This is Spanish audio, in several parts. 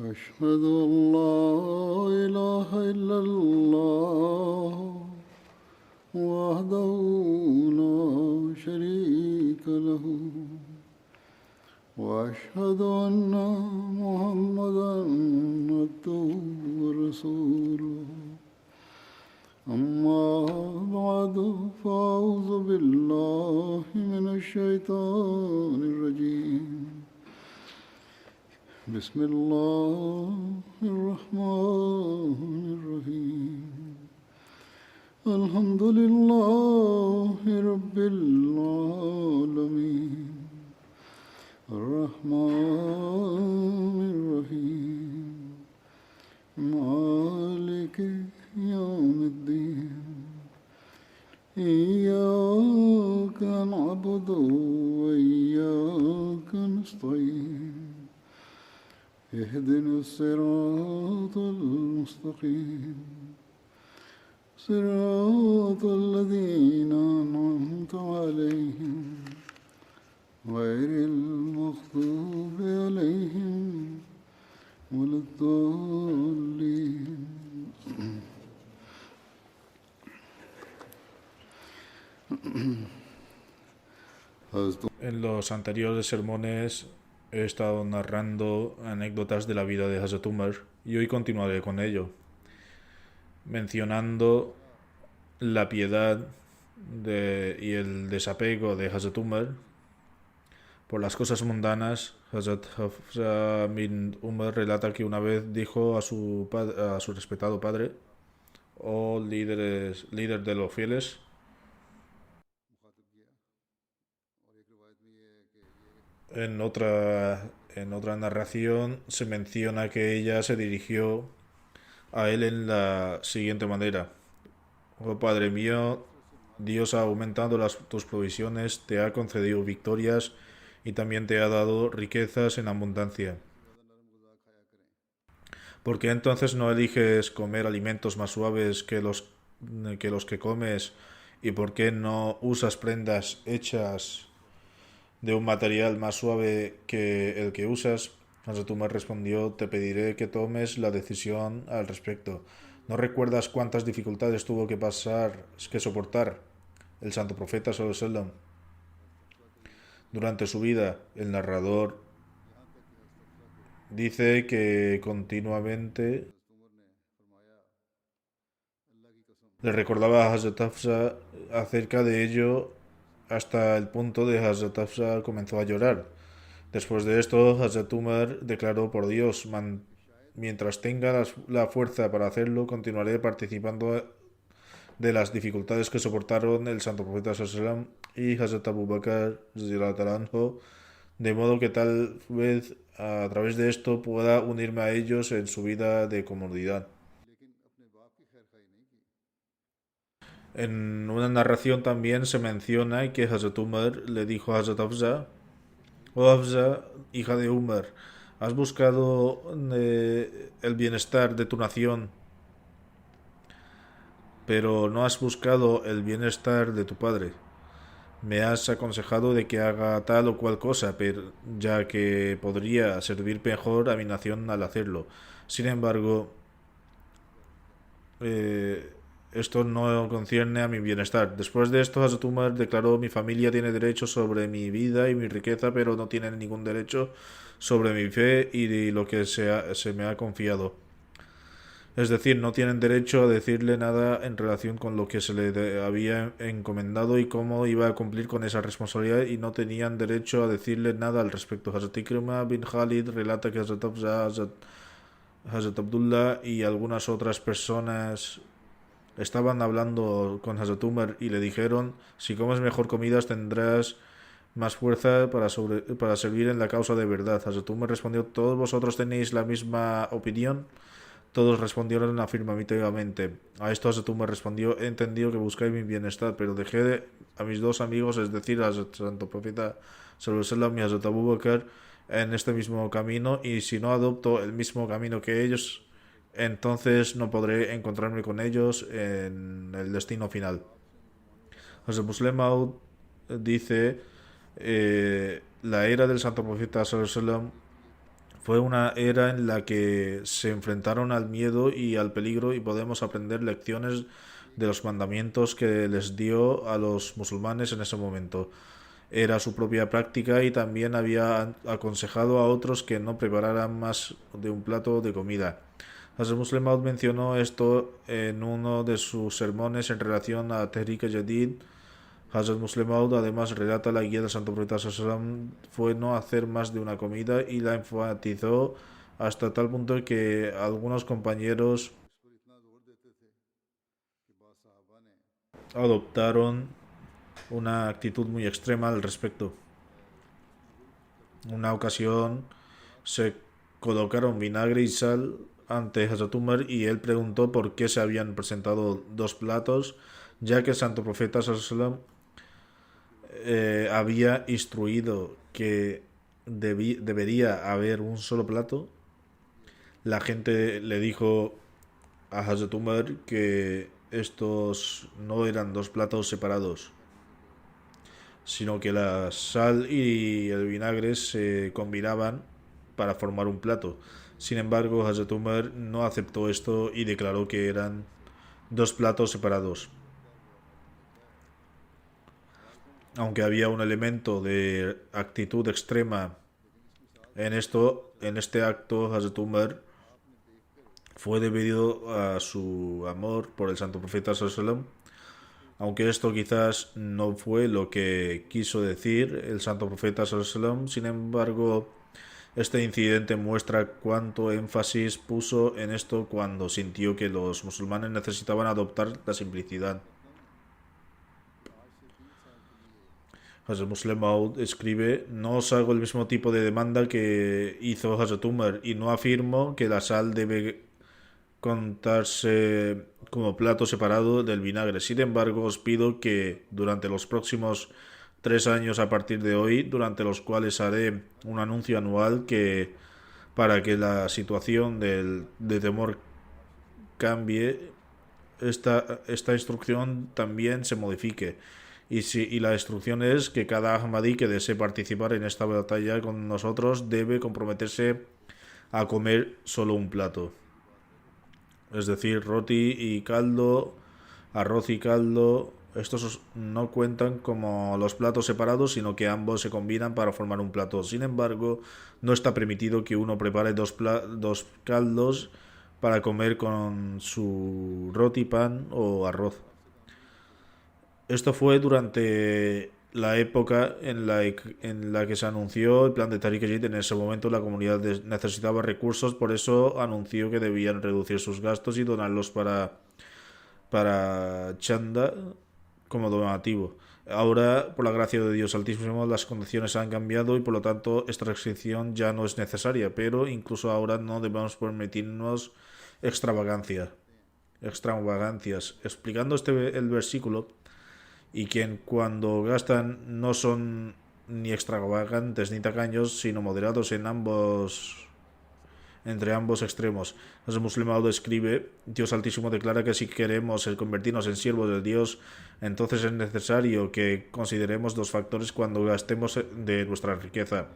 أشهد أن لا إله إلا الله وحده لا شريك له وأشهد أن محمدا عبده ورسوله أما بعد فأعوذ بالله من الشيطان الرجيم بسم الله الرحمن الرحيم الحمد لله رب العالمين الرحمن الرحيم مالك يوم الدين إياك نعبد وإياك نستعين اهدنا الصراط المستقيم صراط الذين أنعمت عليهم غير المغضوب عليهم ولا الضالين. En los anteriores sermones he estado narrando anécdotas de la vida de Hazrat Umar y hoy continuaré con ello, mencionando la piedad y el desapego de Hazrat Umar por las cosas mundanas. Hazrat Hafsa bin Umar relata que una vez dijo a su respetado padre: "Oh líder de los fieles". En otra narración se menciona que ella se dirigió a él en la siguiente manera: "Oh Padre mío, Dios ha aumentado tus provisiones, te ha concedido victorias y también te ha dado riquezas en abundancia. ¿Por qué entonces no eliges comer alimentos más suaves que los que comes? ¿Y por qué no usas prendas hechas de un material más suave que el que usas?". Hazrat Umar respondió: "Te pediré que tomes la decisión al respecto. ¿No recuerdas cuántas dificultades tuvo que soportar el santo profeta sallallahu alaihi wasallam durante su vida?". El narrador dice que continuamente le recordaba a Hazrat Hafsa acerca de ello, hasta el punto de Hazrat Hafsa comenzó a llorar. Después de esto, Hazrat Umar declaró: "Por Dios, mientras tenga la fuerza para hacerlo, continuaré participando de las dificultades que soportaron el santo profeta sallallahu y Hazrat Abu Bakr radhiyallahu anhu, de modo que tal vez a través de esto pueda unirme a ellos en su vida de comodidad". En una narración también se menciona que Hazrat Umar le dijo a Hazrat Hafsa: "Oh Hafsa, hija de Umar, has buscado el bienestar de tu nación, pero no has buscado el bienestar de tu padre. Me has aconsejado de que haga tal o cual cosa, pero ya que podría servir mejor a mi nación al hacerlo. Sin embargo, eh, esto no concierne a mi bienestar". Después de esto, Hazrat Umar declaró: "Mi familia tiene derecho sobre mi vida y mi riqueza, pero no tienen ningún derecho sobre mi fe y lo que se me ha confiado. Es decir, no tienen derecho a decirle nada en relación con lo que se le había encomendado y cómo iba a cumplir con esa responsabilidad, y no tenían derecho a decirle nada al respecto". Hazrat Ikrima bin Khalid relata que Hazrat Hafsa, Hazrat Abdullah y algunas otras personas estaban hablando con Hazrat Umar y le dijeron: "Si comes mejor comidas tendrás más fuerza para servir en la causa de verdad". Hazrat Umar respondió: "¿Todos vosotros tenéis la misma opinión?". Todos respondieron afirmativamente. A esto Hazrat Umar respondió: "He entendido que buscáis mi bienestar, pero dejé a mis dos amigos, es decir, al santo profeta sallallahu alaihi wasallam y a Hazrat Abu Bakr, en este mismo camino, y si no adopto el mismo camino que ellos, entonces no podré encontrarme con ellos en el destino final". Hazrat Muslim Maud dice: la era del santo profeta sallallahu alaihi wasallam Fue una era en la que se enfrentaron al miedo y al peligro y podemos aprender lecciones de los mandamientos que les dio a los musulmanes en ese momento. Era su propia práctica y también había aconsejado a otros que no prepararan más de un plato de comida. Hazrat Muslim Maud mencionó esto en uno de sus sermones en relación a Tehrik Jadid. Hazrat Muslim Maud además relata la guía del Santo Profeta Sallam fue no hacer más de una comida y la enfatizó hasta tal punto que algunos compañeros adoptaron una actitud muy extrema al respecto. En una ocasión se colocaron vinagre y sal ante Hazrat Umar y él preguntó por qué se habían presentado dos platos, ya que el Santo Profeta Sallam había instruido que debería haber un solo plato. La gente le dijo a Hazrat Umar que estos no eran dos platos separados, sino que la sal y el vinagre se combinaban para formar un plato. Sin embargo, Hazrat Umar no aceptó esto y declaró que eran dos platos separados. Aunque había un elemento de actitud extrema en este acto, Hazrat Umar fue debido a su amor por el Santo Profeta Sallallahu. Aunque esto quizás no fue lo que quiso decir el Santo Profeta Sallallahu, sin embargo, este incidente muestra cuánto énfasis puso en esto cuando sintió que los musulmanes necesitaban adoptar la simplicidad. Hazrat Muslim Maud escribe: no os hago el mismo tipo de demanda que hizo Hazrat Umar y no afirmo que la sal debe contarse como plato separado del vinagre. Sin embargo, os pido que durante los próximos 3 años a partir de hoy, durante los cuales haré un anuncio anual que para que la situación de temor cambie, esta instrucción también se modifique. Y la instrucción es que cada Ahmadí que desee participar en esta batalla con nosotros debe comprometerse a comer solo un plato. Es decir, roti y caldo, arroz y caldo. Estos no cuentan como los platos separados, sino que ambos se combinan para formar un plato. Sin embargo, no está permitido que uno prepare dos caldos para comer con su roti, pan o arroz. Esto fue durante la época en la que se anunció el plan de Tariq Jadid. En ese momento la comunidad necesitaba recursos, por eso anunció que debían reducir sus gastos y donarlos para Chanda como donativo. Ahora, por la gracia de Dios Altísimo, las condiciones han cambiado y por lo tanto esta restricción ya no es necesaria, pero incluso ahora no debemos permitirnos extravagancias. Explicando el versículo, y quien cuando gastan no son ni extravagantes ni tacaños, sino moderados entre ambos extremos. El musulmán escribe: Dios Altísimo declara que si queremos convertirnos en siervos de Dios, entonces es necesario que consideremos dos factores cuando gastemos de nuestra riqueza.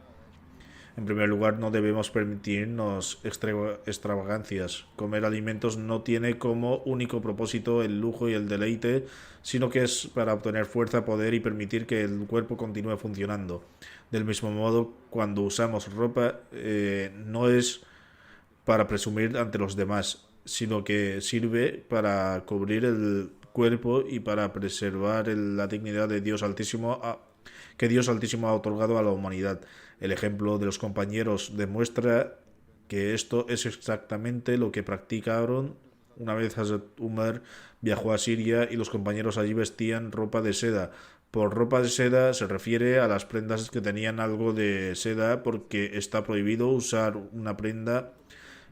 En primer lugar, no debemos permitirnos extravagancias. Comer alimentos no tiene como único propósito el lujo y el deleite, sino que es para obtener fuerza, poder y permitir que el cuerpo continúe funcionando. Del mismo modo, cuando usamos ropa, no es para presumir ante los demás, sino que sirve para cubrir el cuerpo y para preservar la dignidad de Dios Altísimo que Dios Altísimo ha otorgado a la humanidad. El ejemplo de los compañeros demuestra que esto es exactamente lo que practicaron una vez Hazrat Umar viajó a Siria y los compañeros allí vestían ropa de seda. Por ropa de seda se refiere a las prendas que tenían algo de seda, porque está prohibido usar una prenda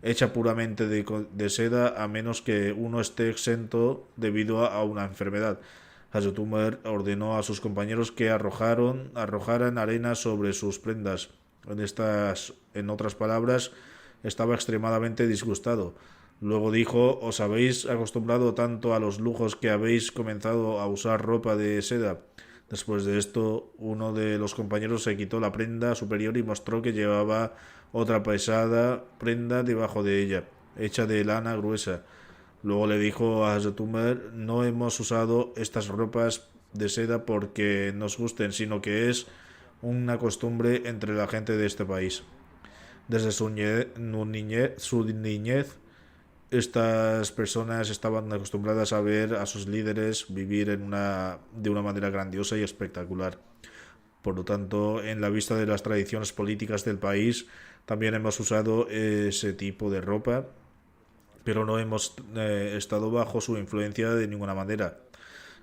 hecha puramente de seda a menos que uno esté exento debido a una enfermedad. Hazrat Umar ordenó a sus compañeros que arrojaran arena sobre sus prendas. En otras palabras, estaba extremadamente disgustado. Luego dijo: os habéis acostumbrado tanto a los lujos que habéis comenzado a usar ropa de seda. Después de esto, uno de los compañeros se quitó la prenda superior y mostró que llevaba otra pesada prenda debajo de ella, hecha de lana gruesa. Luego le dijo a Hazrat Umar: no hemos usado estas ropas de seda porque nos gusten, sino que es una costumbre entre la gente de este país. Desde su niñez, estas personas estaban acostumbradas a ver a sus líderes vivir de una manera grandiosa y espectacular. Por lo tanto, en la vista de las tradiciones políticas del país, también hemos usado ese tipo de ropa, pero no hemos estado bajo su influencia de ninguna manera.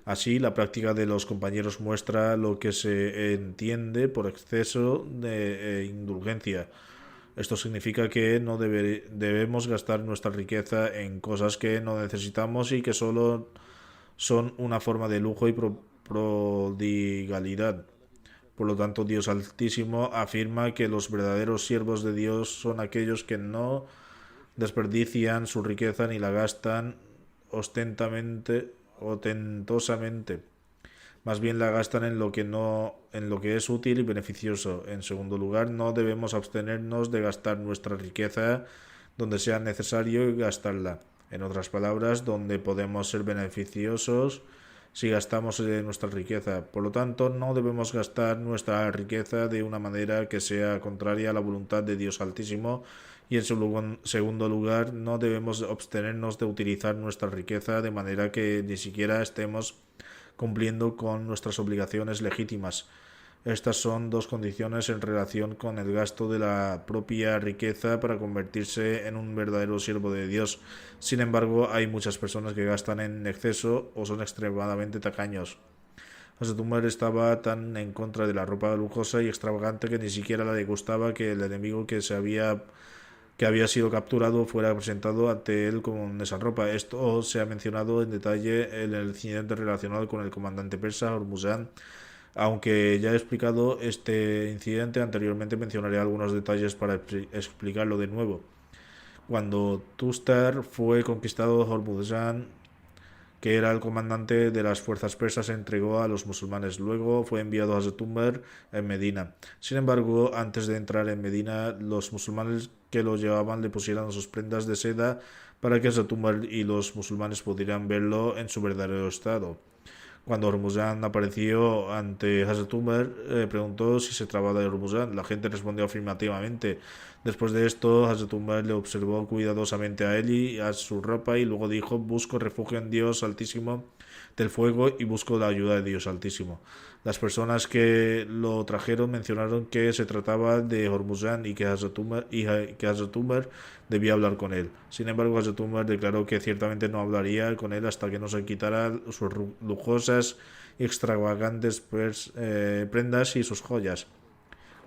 Así, la práctica de los compañeros muestra lo que se entiende por exceso de indulgencia. Esto significa que no debemos gastar nuestra riqueza en cosas que no necesitamos y que solo son una forma de lujo y prodigalidad. Por lo tanto, Dios Altísimo afirma que los verdaderos siervos de Dios son aquellos que no desperdician su riqueza ni la gastan ostentosamente. Más bien la gastan en lo que es útil y beneficioso. En segundo lugar, no debemos abstenernos de gastar nuestra riqueza donde sea necesario gastarla. En otras palabras, donde podemos ser beneficiosos si gastamos nuestra riqueza. Por lo tanto, no debemos gastar nuestra riqueza de una manera que sea contraria a la voluntad de Dios Altísimo. Y en segundo lugar, no debemos abstenernos de utilizar nuestra riqueza de manera que ni siquiera estemos cumpliendo con nuestras obligaciones legítimas. Estas son dos condiciones en relación con el gasto de la propia riqueza para convertirse en un verdadero siervo de Dios. Sin embargo, hay muchas personas que gastan en exceso o son extremadamente tacaños. Hazrat Umar estaba tan en contra de la ropa lujosa y extravagante que ni siquiera le gustaba que el enemigo que había sido capturado fuera presentado ante él con esa ropa. Esto se ha mencionado en detalle en el incidente relacionado con el comandante persa Hormuzan. Aunque ya he explicado este incidente anteriormente, mencionaré algunos detalles para explicarlo de nuevo. Cuando Tustar fue conquistado, Hormuzan, que era el comandante de las fuerzas persas, se entregó a los musulmanes. Luego fue enviado a Hazrat Umar en Medina. Sin embargo, antes de entrar en Medina, los musulmanes que lo llevaban le pusieron sus prendas de seda para que Hazrat Umar y los musulmanes pudieran verlo en su verdadero estado. Cuando Hormuzan apareció ante Hazrat Umar, preguntó si se trataba de Hormuzan. La gente respondió afirmativamente. Después de esto, Hazrat Umar le observó cuidadosamente a él y a su ropa y luego dijo: busco refugio en Dios Altísimo del fuego y busco la ayuda de Dios Altísimo. Las personas que lo trajeron mencionaron que se trataba de Hormuzan y que Hazrat Umar debía hablar con él. Sin embargo, Hazrat Umar declaró que ciertamente no hablaría con él hasta que no se quitara sus lujosas y extravagantes prendas y sus joyas.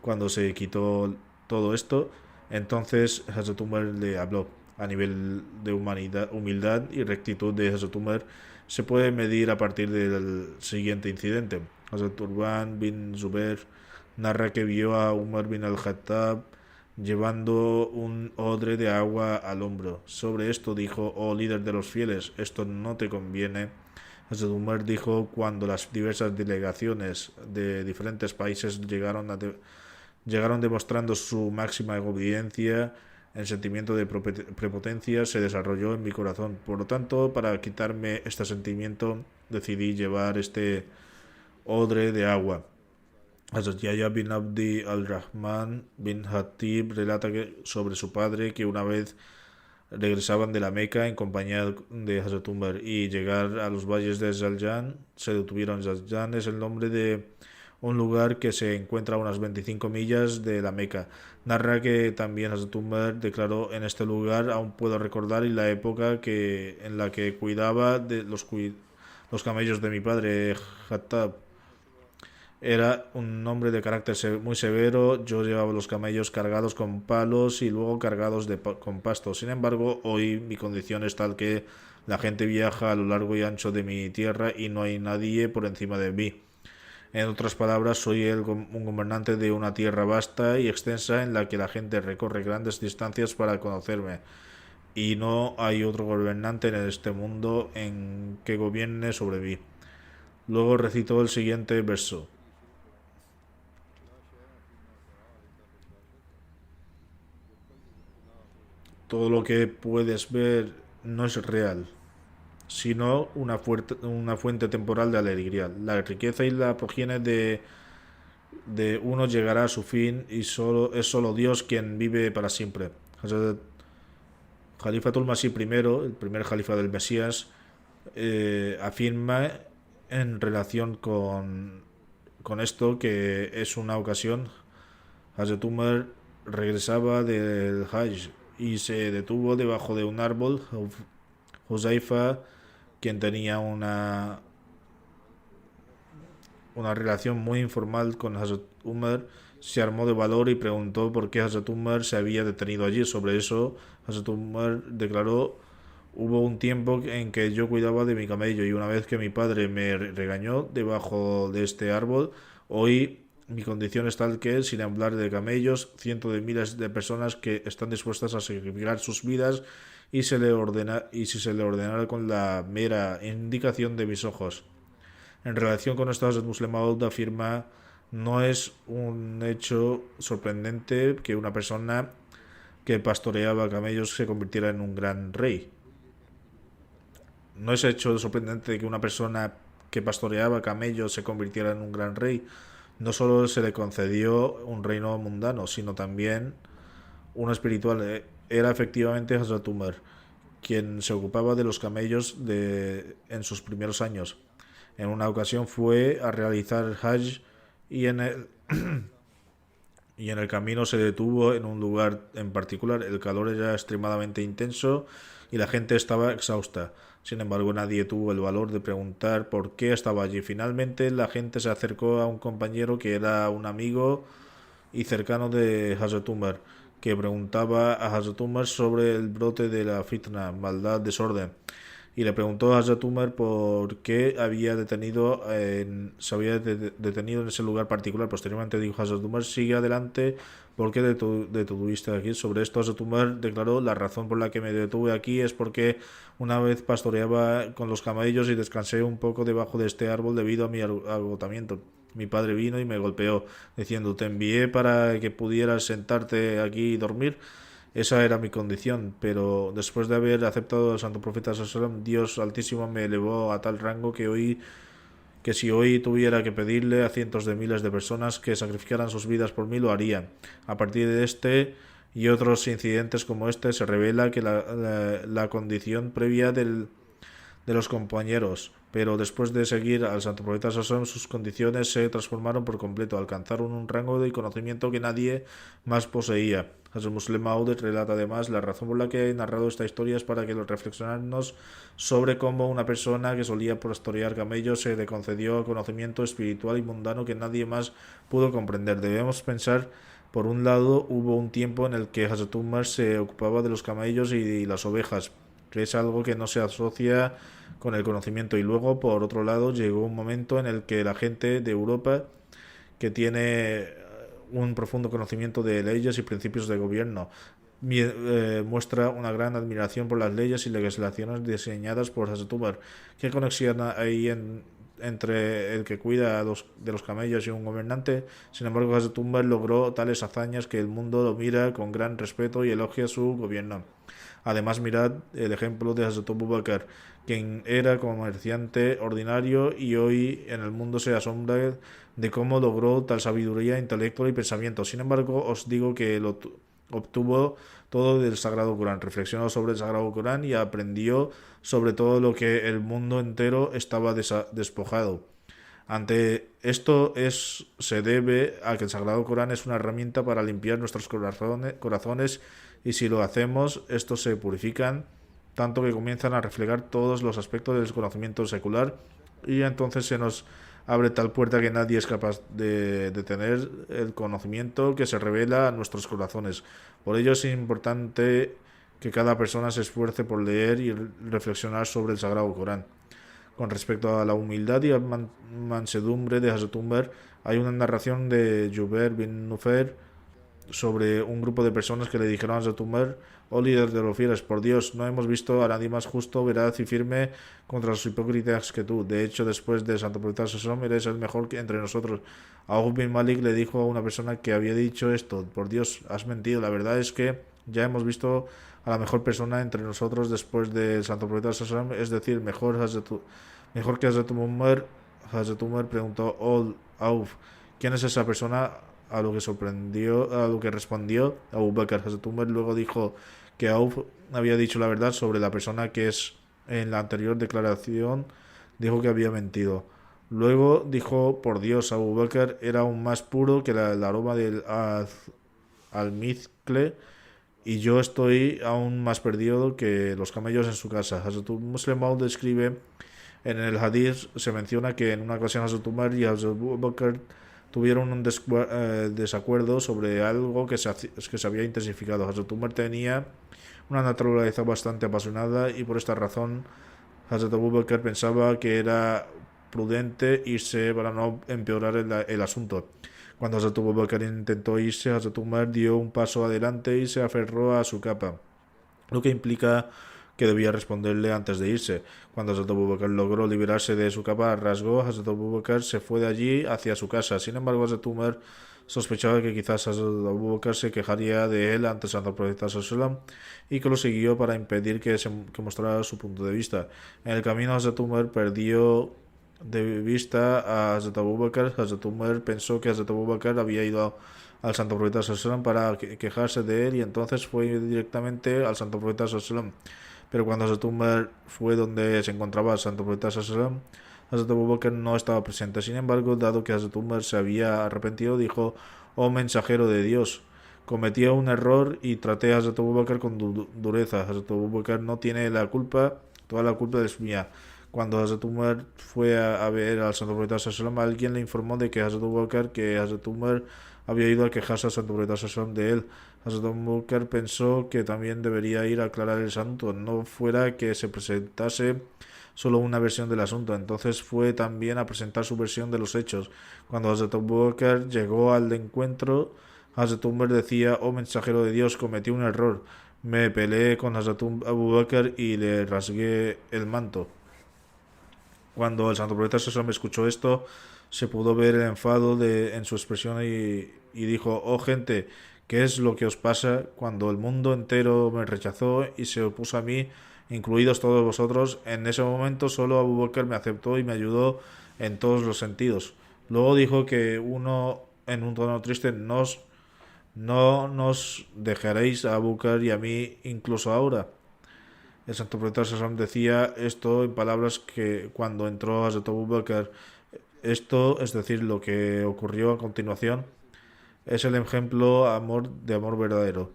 Cuando se quitó todo esto, entonces Hazrat Umar le habló. A nivel de humildad y rectitud de Hazrat Umar se puede medir a partir del siguiente incidente. Hazrat Urban bin Zubair narra que vio a Umar bin al-Khattab llevando un odre de agua al hombro. Sobre esto dijo: oh líder de los fieles, esto no te conviene. Hazrat Umar dijo: cuando las diversas delegaciones de diferentes países llegaron demostrando su máxima obediencia, el sentimiento de prepotencia se desarrolló en mi corazón. Por lo tanto, para quitarme este sentimiento, decidí llevar este odre de agua. Hazrat Yahya bin Abdi al-Rahman bin Hatib relata sobre su padre que una vez regresaban de la Meca en compañía de Hazrat Umar y llegar a los valles de Zaljan. Se detuvieron. Zaljan es el nombre de un lugar que se encuentra a unas 25 millas de la Meca. Narra que también Hazrat Umar declaró: en este lugar aún puedo recordar la época en la que cuidaba de los camellos de mi padre Hattab. Era un hombre de carácter muy severo. Yo llevaba los camellos cargados con palos y luego cargados con pasto. Sin embargo, hoy mi condición es tal que la gente viaja a lo largo y ancho de mi tierra y no hay nadie por encima de mí. En otras palabras, soy un gobernante de una tierra vasta y extensa en la que la gente recorre grandes distancias para conocerme. Y no hay otro gobernante en este mundo en que gobierne sobre mí. Luego recitó el siguiente verso. Todo lo que puedes ver no es real, sino una fuente temporal de alegría. La riqueza y la progenie de uno llegará a su fin y es solo Dios quien vive para siempre. Hazrat Khalifatul Masih I, el primer califa del Mesías, afirma en relación con esto que es una ocasión. Hazrat Umar regresaba del Hajj y se detuvo debajo de un árbol. Huzaifa, quien tenía una relación muy informal con Hazrat Umar, se armó de valor y preguntó por qué Hazrat Umar se había detenido allí. Sobre eso, Hazrat Umar declaró: hubo un tiempo en que yo cuidaba de mi camello y una vez que mi padre me regañó debajo de este árbol, hoy mi condición es tal que, sin hablar de camellos, cientos de miles de personas que están dispuestas a sacrificar sus vidas y si se le ordenara con la mera indicación de mis ojos. En relación con esto, Hazrat Muslim Maud afirma: no es un hecho sorprendente que una persona que pastoreaba camellos se convirtiera en un gran rey. No es hecho sorprendente que una persona que pastoreaba camellos se convirtiera en un gran rey. No solo se le concedió un reino mundano, sino también uno espiritual. Era efectivamente Hazrat Umar, quien se ocupaba de los camellos en sus primeros años. En una ocasión fue a realizar Hajj y y en el camino se detuvo en un lugar en particular. El calor era extremadamente intenso y la gente estaba exhausta. Sin embargo, nadie tuvo el valor de preguntar por qué estaba allí. Finalmente, la gente se acercó a un compañero que era un amigo y cercano de Hazrat Umar, que preguntaba a Hazrat Umar sobre el brote de la fitna, maldad, desorden, y le preguntó a Hazrat Umar por qué se había detenido en ese lugar particular. Posteriormente dijo Hazrat Umar: sigue adelante, ¿por qué detuviste aquí? Sobre esto Hazrat Umar declaró: la razón por la que me detuve aquí es porque una vez pastoreaba con los camellos y descansé un poco debajo de este árbol debido a mi agotamiento. Mi padre vino y me golpeó, diciendo: te envié para que pudieras sentarte aquí y dormir. Esa era mi condición, pero después de haber aceptado al Santo Profeta Sallallahu, Dios Altísimo me elevó a tal rango que si hoy tuviera que pedirle a cientos de miles de personas que sacrificaran sus vidas por mí, lo harían. A partir de este y otros incidentes como este, se revela que la condición previa de los compañeros, pero después de seguir al Santo Profeta Sallallahu, sus condiciones se transformaron por completo, alcanzaron un rango de conocimiento que nadie más poseía. El Muslim Maud relata además: la razón por la que he narrado esta historia es para que reflexionarnos sobre cómo una persona que solía pastorear camellos se le concedió conocimiento espiritual y mundano que nadie más pudo comprender. Debemos pensar: por un lado, hubo un tiempo en el que Hazrat Umar se ocupaba de los camellos y las ovejas, que es algo que no se asocia con el conocimiento, y luego, por otro lado, llegó un momento en el que la gente de Europa, que tiene un profundo conocimiento de leyes y principios de gobierno, muestra una gran admiración por las leyes y legislaciones diseñadas por Hazrat Umar. ¿Qué conexión hay entre el que cuida de los camellos y un gobernante? Sin embargo, Hazrat Umar logró tales hazañas que el mundo lo mira con gran respeto y elogia su gobierno. Además, mirad el ejemplo de Hazrat Abu Bakr, quien era comerciante ordinario y hoy en el mundo se asombra de cómo logró tal sabiduría intelectual y pensamiento. Sin embargo, os digo que lo obtuvo todo del Sagrado Corán. Reflexionó sobre el Sagrado Corán y aprendió sobre todo lo que el mundo entero estaba despojado. Ante esto se debe a que el Sagrado Corán es una herramienta para limpiar nuestros corazones, y si lo hacemos, estos se purifican tanto que comienzan a reflejar todos los aspectos del conocimiento secular, y entonces se nos abre tal puerta que nadie es capaz de tener el conocimiento que se revela a nuestros corazones. Por ello es importante que cada persona se esfuerce por leer y reflexionar sobre el Sagrado Corán. Con respecto a la humildad y mansedumbre de Hazrat Umar, hay una narración de Jubair bin Nufair sobre un grupo de personas que le dijeron a Hazrat Umar: oh líder de los fieles, por Dios, no hemos visto a nadie más justo, veraz y firme contra los hipócritas que tú. De hecho, después de Santo Profeta Sallam, eres el mejor entre nosotros. Auf bin Malik le dijo a una persona que había dicho esto: por Dios, has mentido. La verdad es que ya hemos visto a la mejor persona entre nosotros después de Santo Profeta Sallam, es decir, mejor que Hazrat Umar. Hazrat Umar preguntó: oh Auf, ¿quién es esa persona? A lo que respondió Abu Bakr. Hazrat Umar luego dijo que Auf había dicho la verdad sobre la persona que en la anterior declaración dijo que había mentido. Luego dijo: por Dios, Abu Bakr era aún más puro que el aroma del almizcle, y yo estoy aún más perdido que los camellos en su casa. Hazrat Muslim Maud describe en el hadith, se menciona que en una ocasión Hazrat Umar y Hazrat Abu Bakr tuvieron un desacuerdo sobre algo que se había intensificado. Hazrat Umar tenía una naturaleza bastante apasionada y por esta razón Hazrat Abu Bakr pensaba que era prudente irse para no empeorar el asunto. Cuando Hazrat Abu Bakr intentó irse, Hazrat Umar dio un paso adelante y se aferró a su capa, lo que implica que debía responderle antes de irse. Cuando Hazrat Abu Bakr logró liberarse de su capa, rasgó. Hazrat Abu Bakr se fue de allí hacia su casa. Sin embargo, Hazrat Umar sospechaba que quizás Hazrat Abu Bakr se quejaría de él ante Santo Profeta Sallam y que lo siguió para impedir que mostrara su punto de vista. En el camino, Hazrat Umar perdió de vista a Hazrat Abu Bakr. Hazrat Umar pensó que Hazrat Abu Bakr había ido al Santo Profeta Sallam para quejarse de él y entonces fue directamente al Santo Profeta Sallam. Pero cuando Hazrat Umar fue donde se encontraba el Santo Profeta Sallam, Hazrat Abu Bakr no estaba presente. Sin embargo, dado que Hazrat Umar se había arrepentido, dijo: oh mensajero de Dios, cometí un error y traté a Hazrat Abu Bakr con dureza. Hazrat Abu Bakr no tiene la culpa, toda la culpa es mía. Cuando Hazrat Umar fue a ver al Santo Profeta Sallam, alguien le informó de que Hazrat Umar había ido a quejarse al Santo Profeta Sallam de él. Hazrat Abu Bakr pensó que también debería ir a aclarar el asunto, no fuera que se presentase solo una versión del asunto. Entonces fue también a presentar su versión de los hechos. Cuando Hazrat Abu Bakr llegó al encuentro, Hazrat Umar decía: oh mensajero de Dios, cometí un error. Me peleé con Hazrat Abu Bakr y le rasgué el manto. Cuando el Santo Profeta Sallam escuchó esto, se pudo ver el enfado en su expresión y dijo: oh gente, ¿qué es lo que os pasa? Cuando el mundo entero me rechazó y se opuso a mí, incluidos todos vosotros, en ese momento solo Abu Bakr me aceptó y me ayudó en todos los sentidos. Luego dijo que en un tono triste: no nos dejaréis a Abu Bakr y a mí incluso ahora. El Santo Profeta Sallam decía esto en palabras que cuando entró Hazrat Abu Bakr. Esto, es decir, lo que ocurrió a continuación, es el ejemplo de amor verdadero.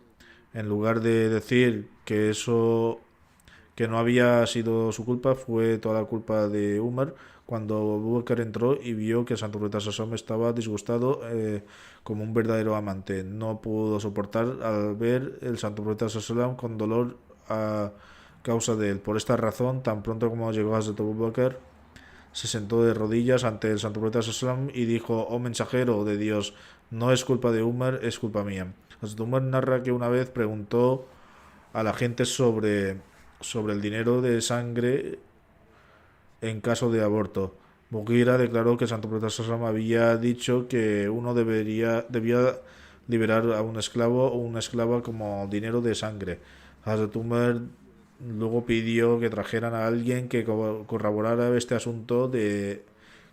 En lugar de decir que no había sido su culpa, fue toda la culpa de Umar. Cuando Abu Bakr entró y vio que el Santo Profeta Sallam estaba disgustado como un verdadero amante, no pudo soportar al ver el Santo Profeta Sallam con dolor a causa de él. Por esta razón, tan pronto como llegó a Abu Bakr, se sentó de rodillas ante el Santo Profeta Sallam y dijo: oh mensajero de Dios, no es culpa de Umar, es culpa mía. Umar narra que una vez preguntó a la gente sobre el dinero de sangre en caso de aborto. Mughira declaró que el Santo Profeta Sallam había dicho que uno debía liberar a un esclavo o una esclava como dinero de sangre. Hazrat Umar luego pidió que trajeran a alguien que corroborara este asunto que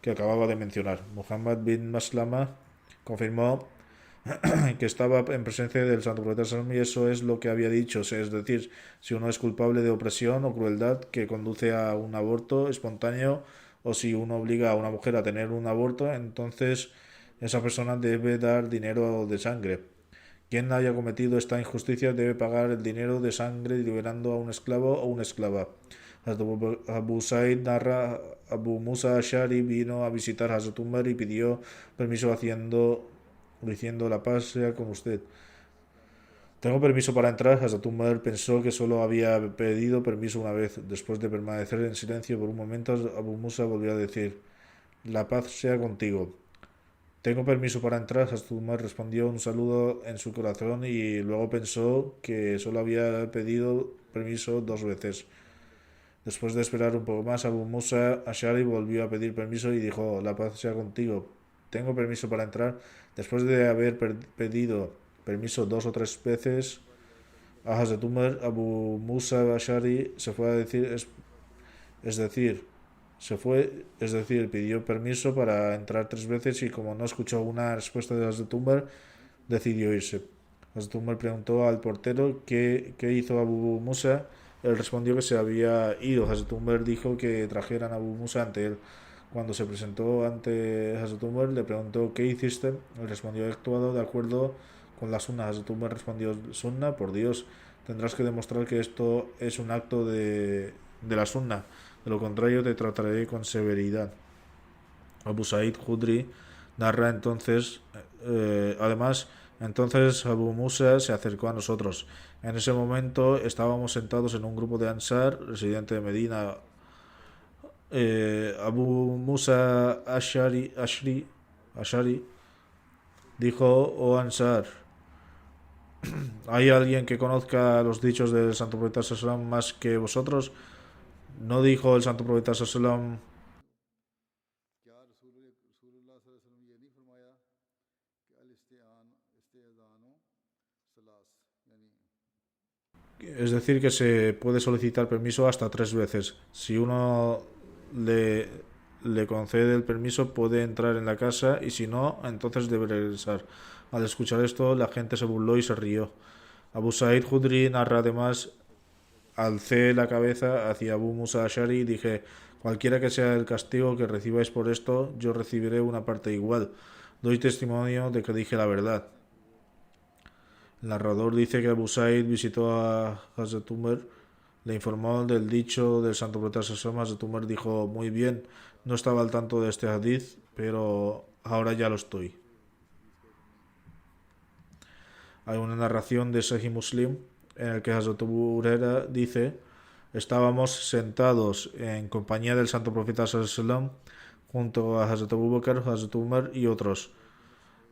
acababa de mencionar. Muhammad bin Maslama confirmó que estaba en presencia del Santo Profeta Sallam y eso es lo que había dicho, es decir, si uno es culpable de opresión o crueldad que conduce a un aborto espontáneo, o si uno obliga a una mujer a tener un aborto, entonces esa persona debe dar dinero de sangre. Quien haya cometido esta injusticia debe pagar el dinero de sangre liberando a un esclavo o una esclava. Abu Said narra: Abu Musa Ashari vino a visitar a Hazrat Umar y pidió permiso diciendo: la paz sea con usted. Tengo permiso para entrar. Hazrat Umar pensó que solo había pedido permiso una vez. Después de permanecer en silencio por un momento, Abu Musa volvió a decir: la paz sea contigo. tengo permiso para entrar. Hazrat Umar respondió un saludo en su corazón y luego pensó que solo había pedido permiso 2 veces. Después de esperar un poco más, Abu Musa Ashari volvió a pedir permiso y dijo: la paz sea contigo. Tengo permiso para entrar. Después de haber pedido permiso 2 o 3 veces a Hazrat Umar, Abu Musa Ashari se fue a decir, es decir, pidió permiso para entrar 3 veces y como no escuchó una respuesta de Hazrat Umar, decidió irse. Hazrat Umar preguntó al portero qué hizo Abu Musa. Él respondió que se había ido. Hazrat Umar dijo que trajeran a Abu Musa ante él. Cuando se presentó ante Hazrat Umar, le preguntó: ¿qué hiciste? Él respondió: he actuado de acuerdo con la sunna. Hazrat Umar respondió: sunna, por Dios, tendrás que demostrar que esto es un acto de la sunna. De lo contrario, te trataré con severidad. Abu Sa'id Khudri narra entonces Abu Musa se acercó a nosotros. En ese momento estábamos sentados en un grupo de Ansar, residente de Medina. Abu Musa Ashari dijo: oh Ansar, ¿hay alguien que conozca los dichos del Santo Profeta Sallam más que vosotros? ¿No dijo el Santo Profeta Sallam, क्या रसूलुल्लाह सल्लल्लाहु अलैहि वसल्लम ये नहीं फरमाया कि अल इस्तिआनो सलास यानी es decir, que se puede solicitar permiso hasta 3 veces? Si uno le, le concede el permiso, puede entrar en la casa y si no, entonces debe regresar. Al escuchar esto, la gente se burló y se rió. Abu Sa'id Khudri narra además: alcé la cabeza hacia Abu Musa Ashari y dije: cualquiera que sea el castigo que recibáis por esto, yo recibiré una parte igual. Doy testimonio de que dije la verdad. El narrador dice que Abu Sa'id visitó a Hazrat Umar, le informó del dicho del Santo Profeta Sallallahu. Hazrat Umar dijo: muy bien, no estaba al tanto de este hadith, pero ahora ya lo estoy. Hay una narración de Sahih Muslim en el que Hazrat Abu Huraira dice: estábamos sentados en compañía del Santo Profeta Sallallahu junto a Hazrat Abu Bakr, Hazrat Umar y otros.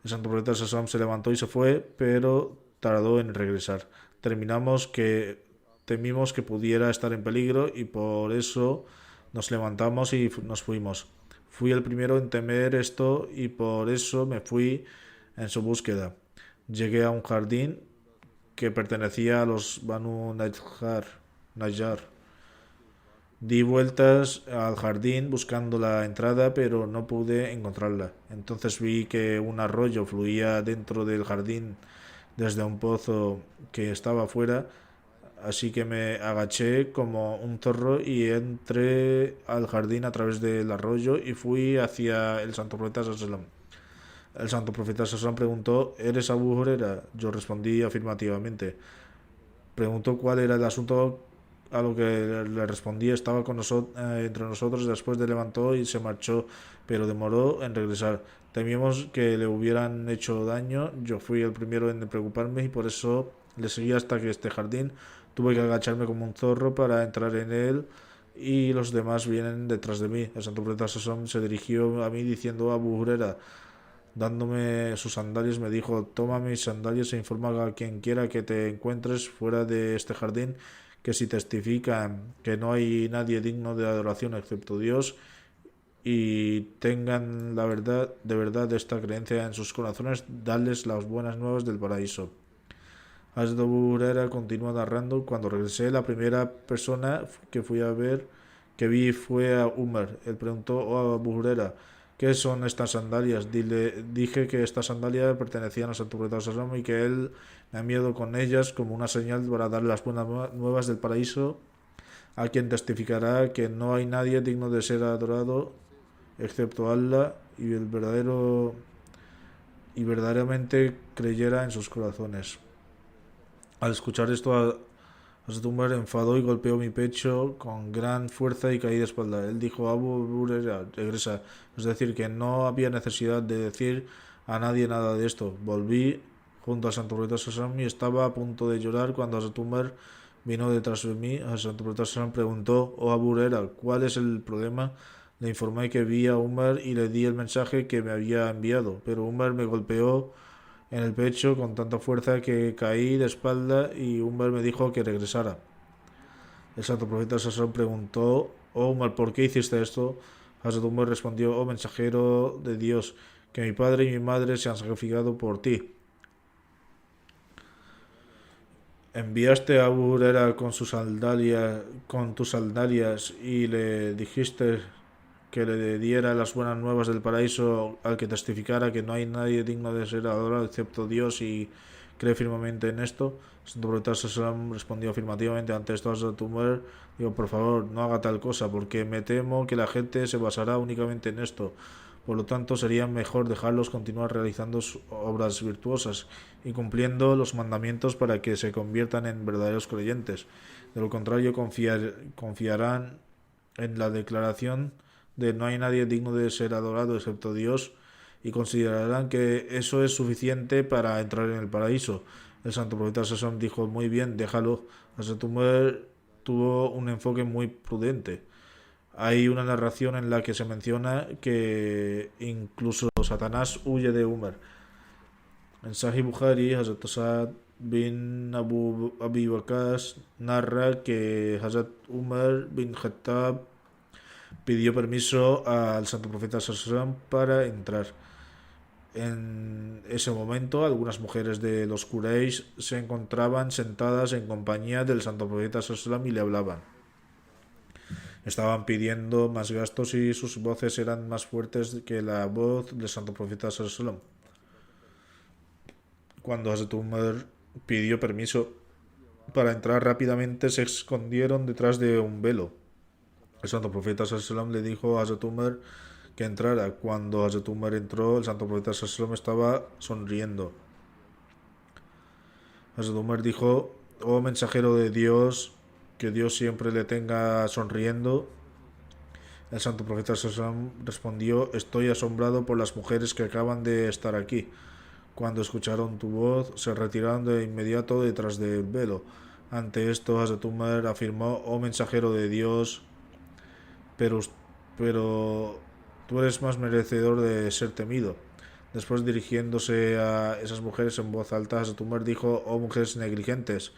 El Santo Profeta Sallallahu se levantó y se fue, pero tardó en regresar. Temimos que pudiera estar en peligro y por eso nos levantamos y nos fuimos. Fui el primero en temer esto y por eso me fui en su búsqueda. Llegué a un jardín que pertenecía a los Banu Najjar. Di vueltas al jardín buscando la entrada, pero no pude encontrarla. Entonces vi que un arroyo fluía dentro del jardín desde un pozo que estaba afuera, así que me agaché como un zorro y entré al jardín a través del arroyo y fui hacia el Santo Profeta Sallallahu. El Santo Profeta Sallallahu preguntó: ¿eres Abu Huraira? Yo respondí afirmativamente. Preguntó cuál era el asunto, a lo que le respondí: estaba con entre nosotros. Después de levantó y se marchó, pero demoró en regresar. Temíamos que le hubieran hecho daño. Yo fui el primero en preocuparme y por eso le seguí hasta que este jardín. Tuve que agacharme como un zorro para entrar en él y los demás vienen detrás de mí. El Santo Profeta se dirigió a mí diciendo: Abu Huraira, dándome sus sandalias, me dijo: toma mis sandalias e informa a quien quiera que te encuentres fuera de este jardín que si testifican que no hay nadie digno de adoración excepto Dios y tengan la verdad de esta creencia en sus corazones, darles las buenas nuevas del paraíso. Hazrat Abu Huraira continúa narrando: cuando regresé, la primera persona que vi fue a Umar. Él preguntó: oh Abu Huraira, ¿qué son estas sandalias? Dije que estas sandalias pertenecían a Santo Profeta Sallallahu y que él me ha enviado con ellas como una señal para dar las buenas nuevas del paraíso a quien testificará que no hay nadie digno de ser adorado excepto Allah y verdaderamente creyera en sus corazones. Al escuchar esto, Hazrat Umar enfadó y golpeó mi pecho con gran fuerza y caí de espalda. Él dijo: Abu Huraira, regresa. Es decir, que no había necesidad de decir a nadie nada de esto. Volví junto a Santo Profeta Sallallahu y estaba a punto de llorar cuando Hazrat Umar vino detrás de mí. Santo Profeta Sallallahu preguntó: oh Abu Huraira, ¿cuál es el problema? Le informé que vi a Umar y le di el mensaje que me había enviado, pero Umar me golpeó en el pecho con tanta fuerza que caí de espalda y Umar me dijo que regresara. El santo profeta Sassón preguntó: oh Umar, ¿por qué hiciste esto? Hazrat Umar respondió: oh mensajero de Dios, que mi padre y mi madre se han sacrificado por ti. Enviaste a Abu Huraira con tus sandalias y le dijiste que le diera las buenas nuevas del paraíso al que testificara que no hay nadie digno de ser adorado excepto Dios y cree firmemente en esto. El santo profeta Sallam respondió afirmativamente. Ante esto Hazrat Umar dijo: por favor, no haga tal cosa, porque me temo que la gente se basará únicamente en esto. Por lo tanto, sería mejor dejarlos continuar realizando obras virtuosas y cumpliendo los mandamientos para que se conviertan en verdaderos creyentes. De lo contrario, confiarán en la declaración de no hay nadie digno de ser adorado excepto Dios y considerarán que eso es suficiente para entrar en el paraíso. El santo profeta Sassón dijo: muy bien, déjalo. Hazrat Umar tuvo un enfoque muy prudente. Hay una narración en la que se menciona que incluso Satanás huye de Umar. En Sahih Bukhari, Hazrat Sa'ad bin Abu Abi Waqas narra que Hazrat Umar bin Khattab pidió permiso al santo profeta Sallallahu para entrar. En ese momento, algunas mujeres de los Quraysh se encontraban sentadas en compañía del santo profeta Sallallahu y le hablaban. Estaban pidiendo más gastos y sus voces eran más fuertes que la voz del santo profeta Sallallahu. Cuando Hazrat Umar pidió permiso para entrar rápidamente, se escondieron detrás de un velo. El santo profeta Sallallahu le dijo a Hazrat Umar que entrara. Cuando Hazrat Umar entró, el santo profeta Sallallahu estaba sonriendo. Hazrat Umar dijo: oh mensajero de Dios, que Dios siempre le tenga sonriendo. El santo profeta Sallallahu respondió: estoy asombrado por las mujeres que acaban de estar aquí. Cuando escucharon tu voz, se retiraron de inmediato detrás del velo. Ante esto, Hazrat Umar afirmó: oh mensajero de Dios, pero tú eres más merecedor de ser temido. Después, dirigiéndose a esas mujeres en voz alta, Hazrat Umar dijo: oh mujeres negligentes,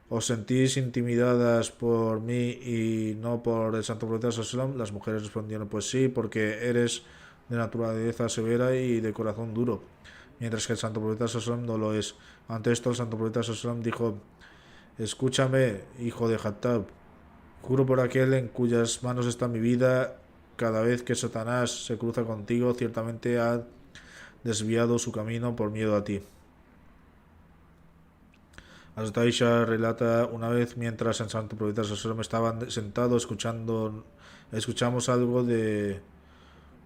¿os sentís intimidadas por mí y no por el santo profeta Sallallahu? Las mujeres respondieron: pues sí, porque eres de naturaleza severa y de corazón duro, mientras que el santo profeta Sallallahu no lo es. Ante esto, el santo profeta Sallallahu dijo: escúchame, hijo de Khattab, juro por aquel en cuyas manos está mi vida, cada vez que Satanás se cruza contigo, ciertamente ha desviado su camino por miedo a ti. Hazrat Aisha relata: una vez mientras el santo profeta Sallallahu estaban sentados escuchamos algo de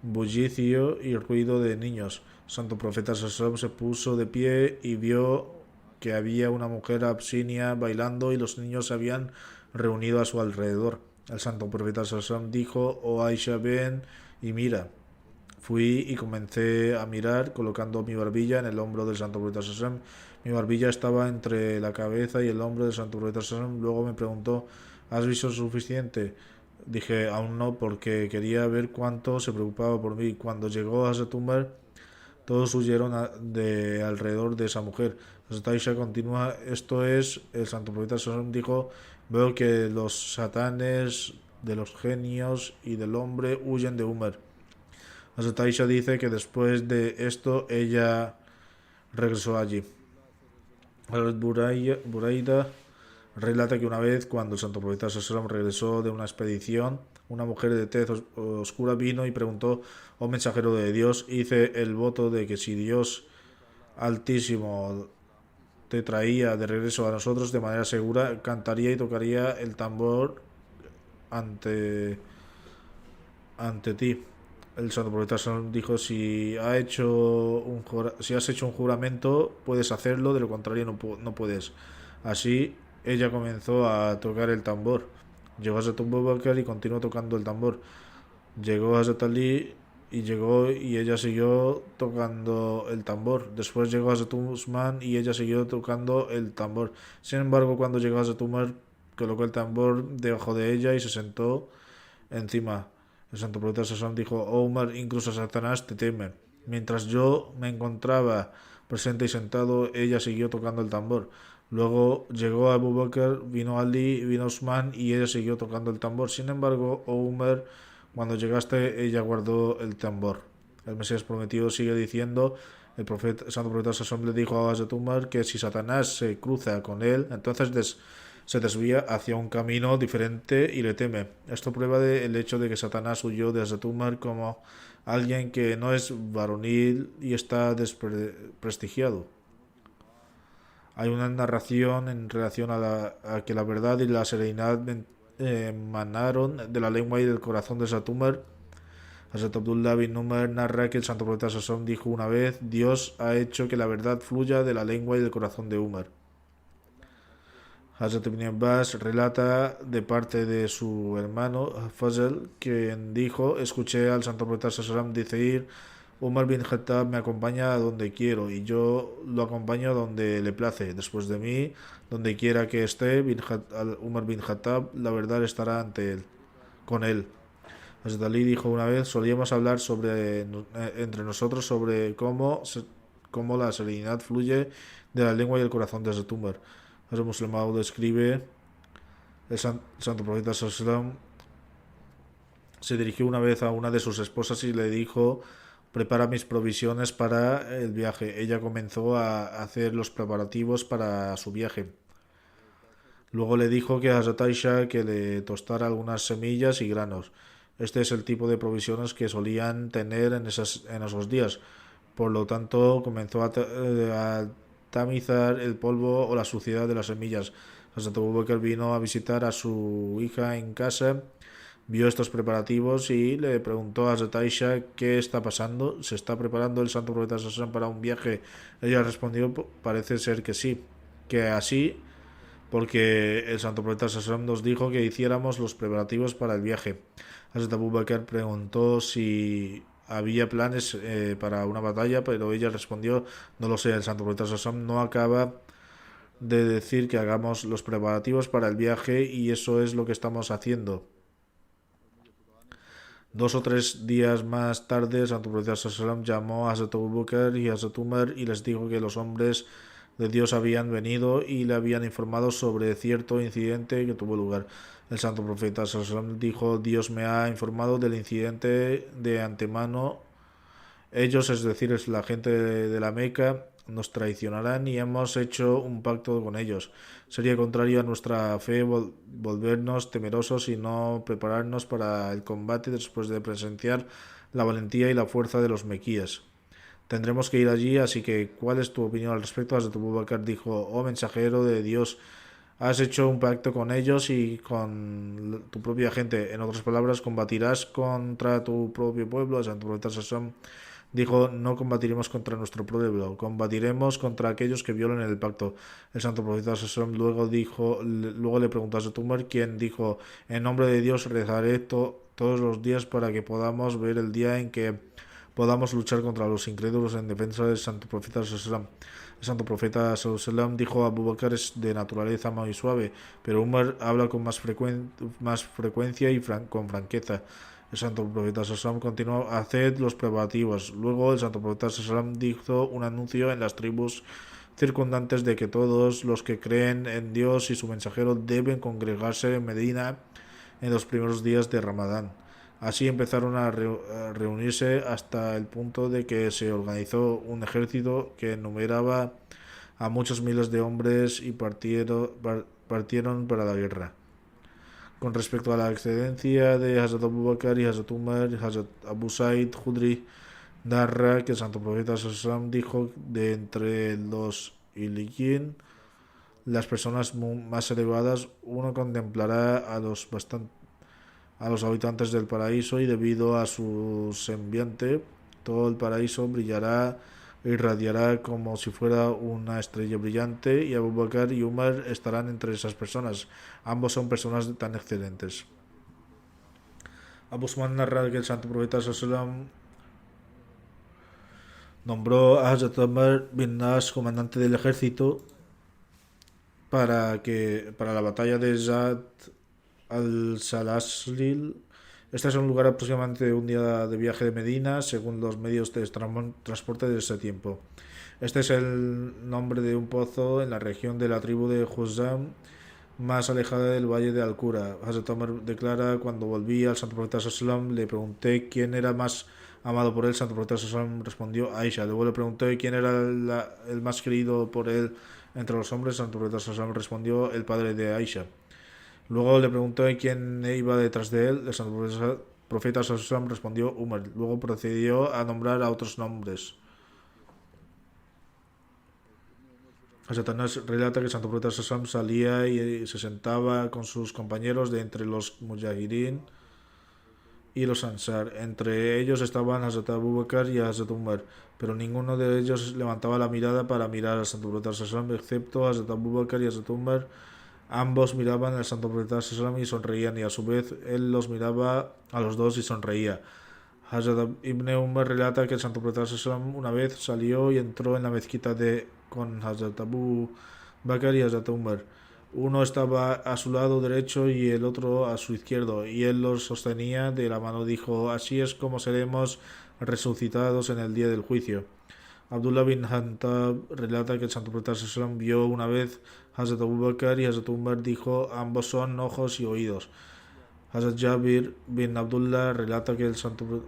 bullicio y ruido de niños. El santo profeta Sallallahu se puso de pie y vio que había una mujer absinia bailando y los niños se habían reunido a su alrededor. El santo profeta Sallallahu dijo: oh Aisha, ven y mira. Fui y comencé a mirar, colocando mi barbilla en el hombro del santo profeta Sallallahu. Mi barbilla estaba entre la cabeza y el hombro del santo profeta Sallallahu. Luego me preguntó: ¿has visto suficiente? Dije: aún no, porque quería ver cuánto se preocupaba por mí. Cuando llegó a Hazrat Umar, todos huyeron de alrededor de esa mujer. Hazrat Aisha continúa: esto es, el santo profeta Sallallahu dijo: veo que los satanes de los genios y del hombre huyen de Umar. Hazrat Aisha dice que después de esto ella regresó allí. Hazrat Buraida relata que una vez, cuando el santo profeta Sallallahu regresó de una expedición, una mujer de tez oscura vino y preguntó: oh mensajero de Dios, hice el voto de que si Dios Altísimo te traía de regreso a nosotros de manera segura, cantaría y tocaría el tambor ante ti. El santo profeta dijo: si has hecho un juramento, puedes hacerlo, de lo contrario no puedes. Así ella comenzó a tocar el tambor. Llegó a Hazrat Abu Bakr y continuó tocando el tambor. Llegó a Hazrat Ali y ella siguió tocando el tambor. Después llegó a Hazrat Usman y ella siguió tocando el tambor. Sin embargo, cuando llegó a Hazrat Umar, colocó el tambor debajo de ella y se sentó encima. El santo profeta Sassam dijo: oh Umar, incluso Satanás te teme. Mientras yo me encontraba presente y sentado, ella siguió tocando el tambor. Luego llegó Abu Bakr, vino Ali, vino Usman y ella siguió tocando el tambor. Sin embargo, oh Umar, cuando llegaste, ella guardó el tambor. El Mesías prometido sigue diciendo: el santo profeta Sassam le dijo a Hazrat Umar que si Satanás se cruza con él, entonces se desvía hacia un camino diferente y le teme. Esto prueba el hecho de que Satanás huyó de Hazrat Umar como alguien que no es varonil y está desprestigiado. Hay una narración en relación a que la verdad y la serenidad emanaron de la lengua y del corazón de Hazrat Umar. Hazrat Abdullah bin Umar narra que el santo profeta Sassam dijo una vez: Dios ha hecho que la verdad fluya de la lengua y del corazón de Umar. Hazrat ibn Abbas relata de parte de su hermano Fazl, quien dijo: escuché al santo profeta Sassam decir: Umar bin Khattab me acompaña a donde quiero y yo lo acompaño a donde le place. Después de mí, donde quiera que esté, Umar bin Khattab, la verdad estará ante él, con él. Hazrat Ali dijo una vez: solíamos hablar entre nosotros sobre cómo la serenidad fluye de la lengua y el corazón de Hazrat Umar. Hazrat Muslim Maud describe: el santo profeta Sallallahu se dirigió una vez a una de sus esposas y le dijo: prepara mis provisiones para el viaje. Ella comenzó a hacer los preparativos para su viaje. Luego le dijo que a Hazrat Aisha que le tostara algunas semillas y granos. Este es el tipo de provisiones que solían tener en esos días. Por lo tanto, comenzó a tamizar el polvo o la suciedad de las semillas. Hazrat Abu Bakr vino a visitar a su hija en casa, vio estos preparativos y le preguntó a Hazrat Aisha: ¿qué está pasando? ¿Se está preparando el santo profeta Sassam para un viaje? Ella respondió: parece ser que sí, que así, porque el santo profeta Sassam nos dijo que hiciéramos los preparativos para el viaje. Hazrat Abu Bakr preguntó si había planes para una batalla, pero ella respondió: no lo sé, el santo profeta Sassam no acaba de decir que hagamos los preparativos para el viaje y eso es lo que estamos haciendo. 2 o 3 días más tarde, el santo profeta Sassam llamó a Hazrat Abu Bakr y a Hazrat Umar y les dijo que los hombres de Dios habían venido y le habían informado sobre cierto incidente que tuvo lugar. El santo profeta Sassam dijo: Dios me ha informado del incidente de antemano. Ellos, es decir, es la gente de la Meca, nos traicionarán y hemos hecho un pacto con ellos. Sería contrario a nuestra fe volvernos temerosos y no prepararnos para el combate después de presenciar la valentía y la fuerza de los mequíes. Tendremos que ir allí, así que ¿cuál es tu opinión al respecto? Hazrat Abu Bakr dijo: oh mensajero de Dios, has hecho un pacto con ellos y con tu propia gente. En otras palabras, combatirás contra tu propio pueblo. El santo profeta Sassam dijo: no combatiremos contra nuestro pueblo, combatiremos contra aquellos que violen el pacto. El santo profeta Sassam luego le preguntó a Hazrat Umar, quien dijo: en nombre de Dios rezaré todos los días para que podamos ver el día en que podamos luchar contra los incrédulos en defensa del santo profeta Sallallahu. El santo profeta Sallallahu dijo: Abu Bakr es de naturaleza muy suave, pero Umar habla con más frecuencia y con franqueza. El santo profeta Sallallahu continuó: haced los preparativos. Luego el santo profeta Sallallahu dijo un anuncio en las tribus circundantes de que todos los que creen en Dios y su mensajero deben congregarse en Medina en los primeros días de Ramadán. Así empezaron a reunirse hasta el punto de que se organizó un ejército que enumeraba a muchos miles de hombres y partieron para la guerra. Con respecto a la excedencia de Hazrat Abu Bakr y Hazrat Umar, Hazrat Abu Sa'id Khudri narra que el santo profeta Sallallahu dijo: de entre los iliyin, las personas más elevadas, uno contemplará a los habitantes del paraíso y debido a su semblante todo el paraíso brillará e irradiará como si fuera una estrella brillante, y Abu Bakr y Umar estarán entre esas personas. Ambos son personas tan excelentes. Abu Usman narra que el santo profeta Sallallahu nombró a Hazrat Amr bin Nas comandante del ejército para la batalla de Zat al-Salasil. Este es un lugar aproximadamente un día de viaje de Medina, según los medios de transporte de ese tiempo. Este es el nombre de un pozo en la región de la tribu de Juzam, más alejada del valle de Al-Qura. Hazrat Omar declara: cuando volví al Santo Profeta Sallam, le pregunté quién era más amado por él. Santo Profeta Sallam respondió: Aisha. Luego le pregunté quién era el más querido por él entre los hombres. Santo Profeta Sallam respondió: el padre de Aisha. Luego le pregunté quién iba detrás de él. El Santo Profeta Sallam respondió: Umar. Luego procedió a nombrar a otros nombres. Satanás relata que el Santo Profeta Sassam salía y se sentaba con sus compañeros de entre los Mujahirin y los Ansar. Entre ellos estaban Hazrat Abu Bakr y Hazrat Umar, pero ninguno de ellos levantaba la mirada para mirar al Santo Profeta Sassam, excepto Hazrat Abu Bakr y Hazrat Umar. Ambos miraban al Santo Profeta Sassam y sonreían, y a su vez él los miraba a los dos y sonreía. Hazrat Ibn Umar relata que el Santo Profeta Sassam una vez salió y entró en la mezquita con Hazrat Abu Bakr y Hazrat Umar. Uno estaba a su lado derecho y el otro a su izquierdo, y él los sostenía de la mano. Dijo: así es como seremos resucitados en el día del juicio. Abdullah bin Hantab relata que el Santo Profeta Sallam vio una vez Hazrat Abu Bakr y Hazrat Umar. Dijo: ambos son ojos y oídos. Hazrat Jabir bin Abdullah relata que el Santo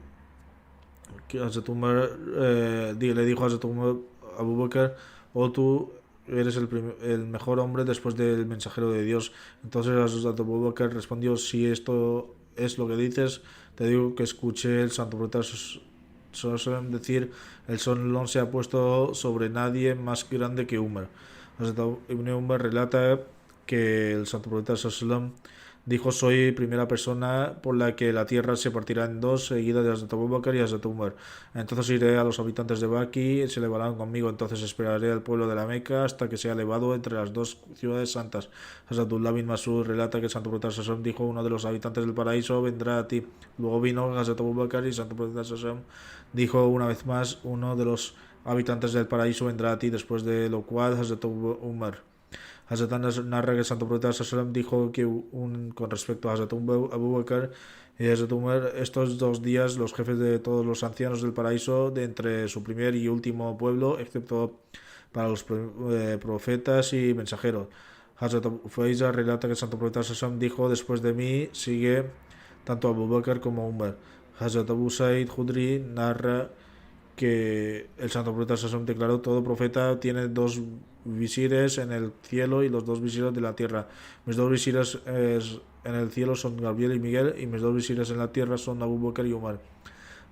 que Hazrat Umar le dijo a Hazrat Umar, Abu Bakr: oh, tú eres el mejor hombre después del mensajero de Dios. Entonces Hazrat Abu Bakr respondió: si esto es lo que dices, te digo que escuché el Santo Profeta Sallam decir: el sol se ha puesto sobre nadie más grande que Umar. Hazrat Ibn Umar relata que el Santo Profeta Sallam dijo: soy primera persona por la que la tierra se partirá en dos, seguida de Hazrat Abu Bakr y Hazrat Umar. Entonces iré a los habitantes de Baki y se elevarán conmigo. Entonces esperaré al pueblo de la Meca hasta que sea elevado entre las dos ciudades santas. Hazratullah bin Masud relata que el Santo Profeta Sallam dijo: uno de los habitantes del paraíso vendrá a ti. Luego vino Hazrat Abu Bakr y el Santo Profeta Sallam dijo una vez más: uno de los habitantes del paraíso vendrá a ti. Después de lo cual Hazrat Umar. Hazrat Anas narra que el Santo Profeta Sallam dijo que con respecto a Hazrat Abu Bakr y Hazrat Umar: estos 2 días los jefes de todos los ancianos del paraíso de entre su primer y último pueblo, excepto para los profetas y mensajeros. Hazrat Faiza relata que el Santo Profeta Sallam dijo: después de mí sigue tanto Abu Bakr como Umar. Hazrat Abu Sa'id Khudri narra que el Santo Profeta Sallam declaró: todo profeta tiene 2 visires en el cielo y los 2 visires de la tierra. Mis 2 visires en el cielo son Gabriel y Miguel, y mis 2 visires en la tierra son Abu Bakr y Umar.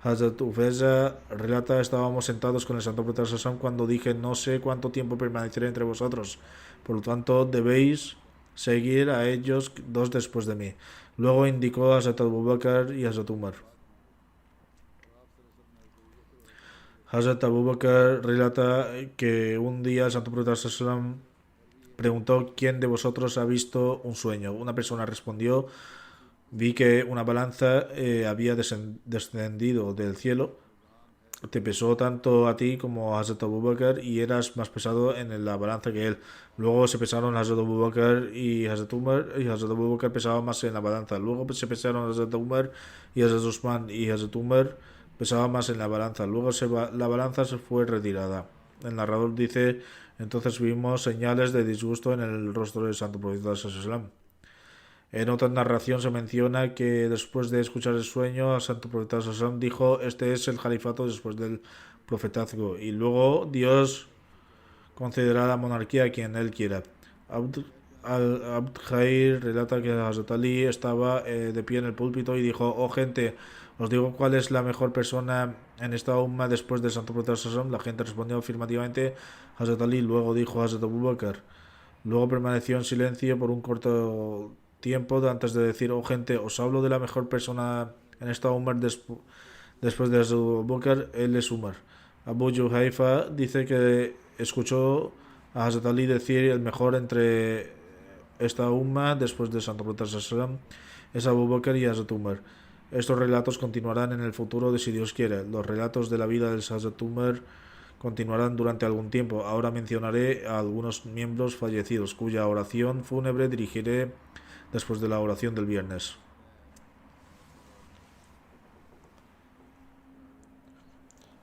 Hazrat Ufeza relata: estábamos sentados con el Santo Profeta Sallam cuando dije: no sé cuánto tiempo permaneceré entre vosotros, por lo tanto debéis seguir a ellos 2 después de mí. Luego indicó a Hazrat Abu Bakr y a Hazrat Umar. Hazrat Abu Bakr relata que un día el Santo Profeta Sallam preguntó: ¿quién de vosotros ha visto un sueño? Una persona respondió: vi que una balanza había descendido del cielo, te pesó tanto a ti como a Hazrat Abu Bakr y eras más pesado en la balanza que él. Luego se pesaron Hazrat Abu Bakr y Hazrat Umar, y Hazrat Abu Bakr pesaba más en la balanza. Luego se pesaron Hazrat Umar y Hazrat Usman, y Hazrat Umar pesaba más en la balanza. Luego la balanza se fue retirada. El narrador dice: entonces vimos señales de disgusto en el rostro del Santo Profeta Sallam. En otra narración se menciona que después de escuchar el sueño, el Santo Profeta Sallam dijo: este es el califato después del profetazgo, y luego Dios concederá la monarquía a quien él quiera. Abd Khair relata que Hazrat Ali estaba de pie en el púlpito y dijo: oh gente, os digo cuál es la mejor persona en esta umma después del Santo Profeta Sallam. La gente respondió afirmativamente: Hazrat Ali. Luego dijo Hazrat Abu Bakr. Luego permaneció en silencio por un corto tiempo antes de decir: oh gente, os hablo de la mejor persona en esta umma después de Abu Bakr. Él es Umar. Abu Juhayfa dice que escuchó a Hazrat Ali decir: el mejor entre esta umma después de Santo Profeta Sallam es Abu Bakr y Hazrat Umar. Estos relatos continuarán en el futuro si Dios quiere. Los relatos de la vida del Hazrat Umar continuarán durante algún tiempo. Ahora mencionaré a algunos miembros fallecidos cuya oración fúnebre dirigiré después de la oración del viernes.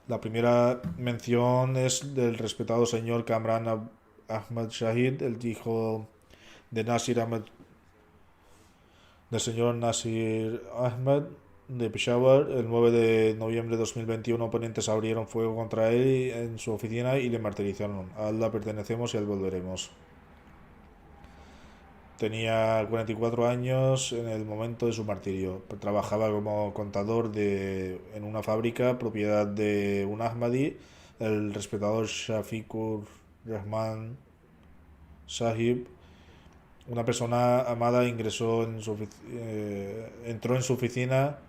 La primera mención es del respetado señor Kamran Ahmad Shahid, el hijo de Nasir Ahmed, del señor Nasir Ahmed de Peshawar. El 9 de noviembre de 2021 oponentes abrieron fuego contra él en su oficina y le martirizaron. A Allah pertenecemos y a él volveremos. Tenía 44 años en el momento de su martirio. Trabajaba como contador en una fábrica propiedad de un Ahmadi, el respetador Shafiqur Rahman Sahib. Una persona amada entró en su oficina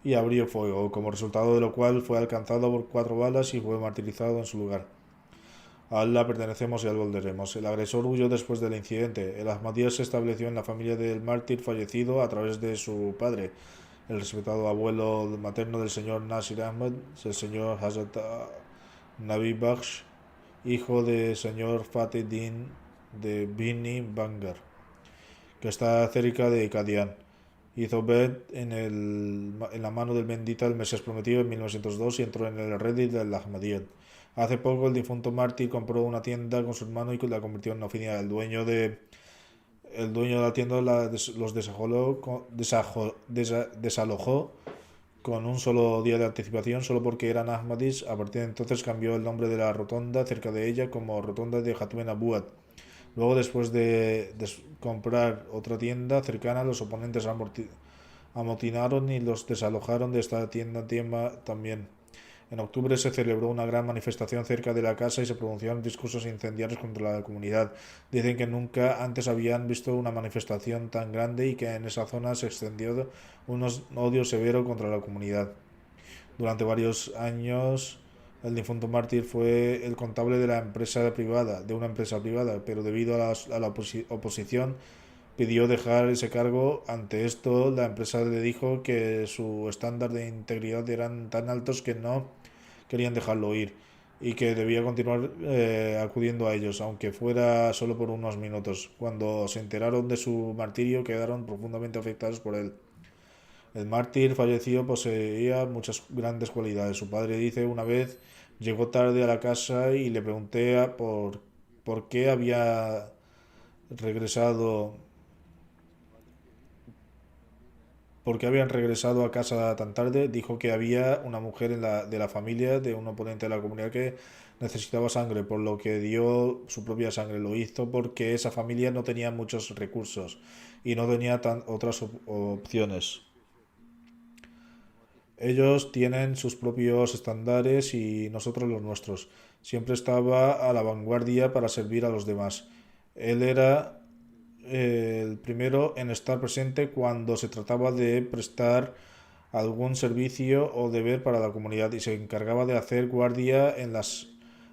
y abrió fuego, como resultado de lo cual fue alcanzado por 4 balas y fue martirizado en su lugar. A Allah pertenecemos y a él volveremos. El agresor huyó después del incidente. El Ahmadiyya se estableció en la familia del mártir fallecido a través de su padre, el respetado abuelo materno del señor Nasir Ahmed, el señor Hazrat Nabi Bakhsh, hijo del señor Fateh Din de Bini Bangar, que está cerca de Qadian. Hizo bet en la mano del bendita el Mesías prometido en 1902 y entró en el Reddit del Ahmadiyya. Hace poco el difunto mártir compró una tienda con su hermano y la convirtió en una oficina. El dueño de la tienda los desalojó con un solo día de anticipación solo porque eran Ahmadis. A partir de entonces cambió el nombre de la rotonda cerca de ella como rotonda de Hatmen Abuad. Luego, después de comprar otra tienda cercana, los oponentes amotinaron y los desalojaron de esta tienda también. En octubre se celebró una gran manifestación cerca de la casa y se pronunciaron discursos incendiarios contra la comunidad. Dicen que nunca antes habían visto una manifestación tan grande y que en esa zona se extendió un odio severo contra la comunidad. Durante varios años el difunto mártir fue el contable de una empresa privada, pero debido a la oposición pidió dejar ese cargo. Ante esto, la empresa le dijo que su estándar de integridad eran tan altos que no querían dejarlo ir y que debía continuar acudiendo a ellos, aunque fuera solo por unos minutos. Cuando se enteraron de su martirio, quedaron profundamente afectados por él. El mártir fallecido poseía muchas grandes cualidades. Su padre dice: una vez llegó tarde a la casa y le pregunté por qué había regresado porque habían regresado a casa tan tarde. Dijo que había una mujer de la familia de un oponente de la comunidad que necesitaba sangre, por lo que dio su propia sangre. Lo hizo porque esa familia no tenía muchos recursos y no tenía otras opciones. Ellos tienen sus propios estándares y nosotros los nuestros. Siempre estaba a la vanguardia para servir a los demás. Él era el primero en estar presente cuando se trataba de prestar algún servicio o deber para la comunidad y se encargaba de hacer guardia en las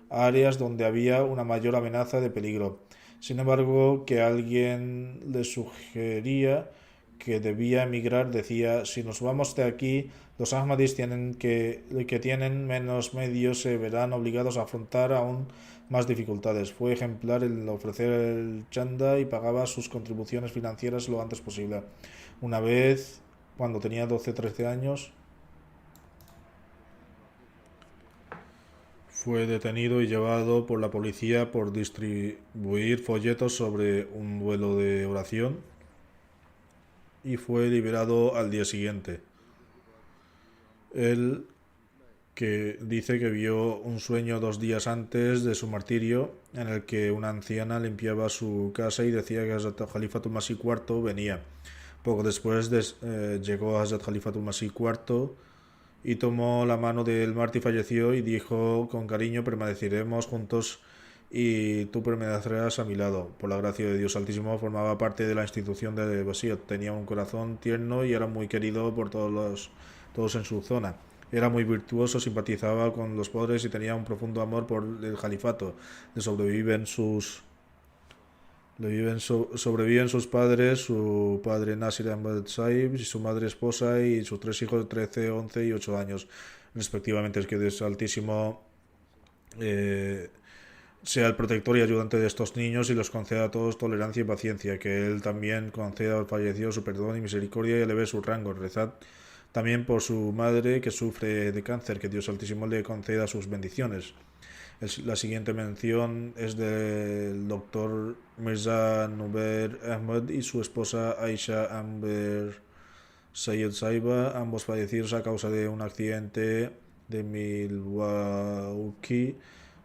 áreas donde había una mayor amenaza de peligro. Sin embargo, que alguien le sugería que debía emigrar, decía: si nos vamos de aquí, los Ahmadis que tienen menos medios se verán obligados a afrontar aún más dificultades. Fue ejemplar el ofrecer el chanda y pagaba sus contribuciones financieras lo antes posible. Una vez, cuando tenía 12 o 13 años, fue detenido y llevado por la policía por distribuir folletos sobre un vuelo de oración y fue liberado al día siguiente. Él, que dice que vio un sueño 2 días antes de su martirio en el que una anciana limpiaba su casa y decía que Hazrat Khalifatul Masih IV venía. Poco después llegó Hazrat Khalifatul Masih IV y tomó la mano del mártir falleció y dijo con cariño: permaneceremos juntos y tú permanecerás a mi lado. Por la gracia de Dios Altísimo, formaba parte de la institución de Basir. Tenía un corazón tierno y era muy querido por todos en su zona. Era muy virtuoso, simpatizaba con los pobres y tenía un profundo amor por el califato. Le sobreviven sus padres, su padre Nasir Ahmad Saib y su madre esposa y sus 3 hijos de 13, 11 y 8 años respectivamente. Es que Dios Altísimo sea el protector y ayudante de estos niños y los conceda a todos tolerancia y paciencia. Que Él también conceda al fallecido su perdón y misericordia y eleve su rango. Rezad También por su madre que sufre de cáncer, que Dios Altísimo le conceda sus bendiciones. La siguiente mención es del doctor Mirza Nuber Ahmed y su esposa Aisha Amber Sayed Saiba, ambos fallecidos a causa de un accidente de Milwaukee,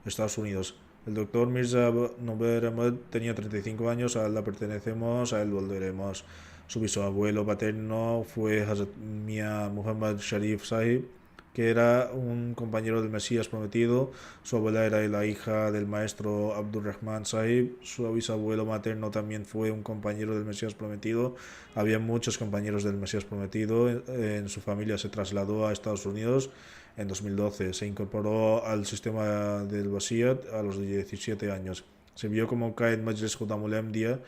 Estados Unidos. El doctor Mirza Nuber Ahmed tenía 35 años, a él la pertenecemos, a él volveremos. Su bisabuelo paterno fue Hazrat Mia Muhammad Sharif Sahib, que era un compañero del Mesías prometido. Su abuela era la hija del maestro Abdurrahman Sahib. Su bisabuelo materno también fue un compañero del Mesías prometido. Había muchos compañeros del Mesías prometido. En su familia se trasladó a Estados Unidos en 2012. Se incorporó al sistema del Wasiyat a los 17 años. Se vio como Qaed Majlis Khuddamul Ahmadiyya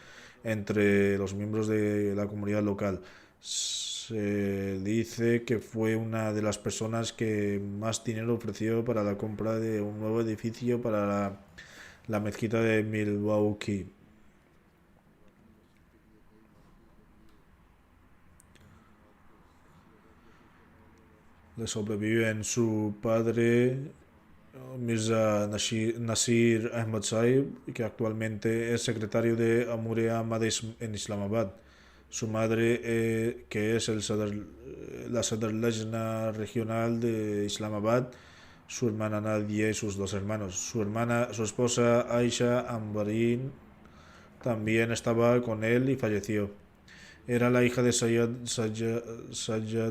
entre los miembros de la comunidad local. Se dice que fue una de las personas que más dinero ofreció para la compra de un nuevo edificio para la mezquita de Milwaukee. Le sobreviven su padre Mirza Nasir Ahmad Sahib, que actualmente es secretario de Amure Ahmad en Islamabad. Su madre, que es la Sadr Lajna regional de Islamabad, su hermana Nadia y sus dos hermanos. Su esposa Aisha Ambarin también estaba con él y falleció. Era la hija de Sajjad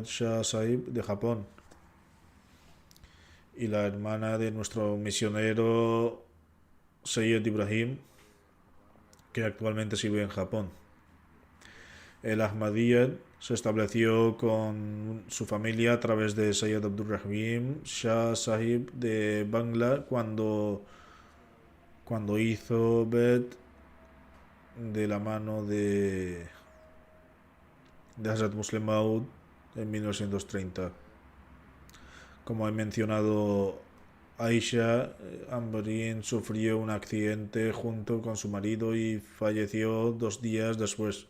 Shah Sahib de Japón y la hermana de nuestro misionero Sayyid Ibrahim, que actualmente vive en Japón. El Ahmadiyyat se estableció con su familia a través de Sayyid Abdurrahim Shah Sahib de Bangla cuando hizo Bet de la mano de Hazrat Muslim Maud en 1930. Como he mencionado, Aisha Ambarin sufrió un accidente junto con su marido y falleció 2 días después.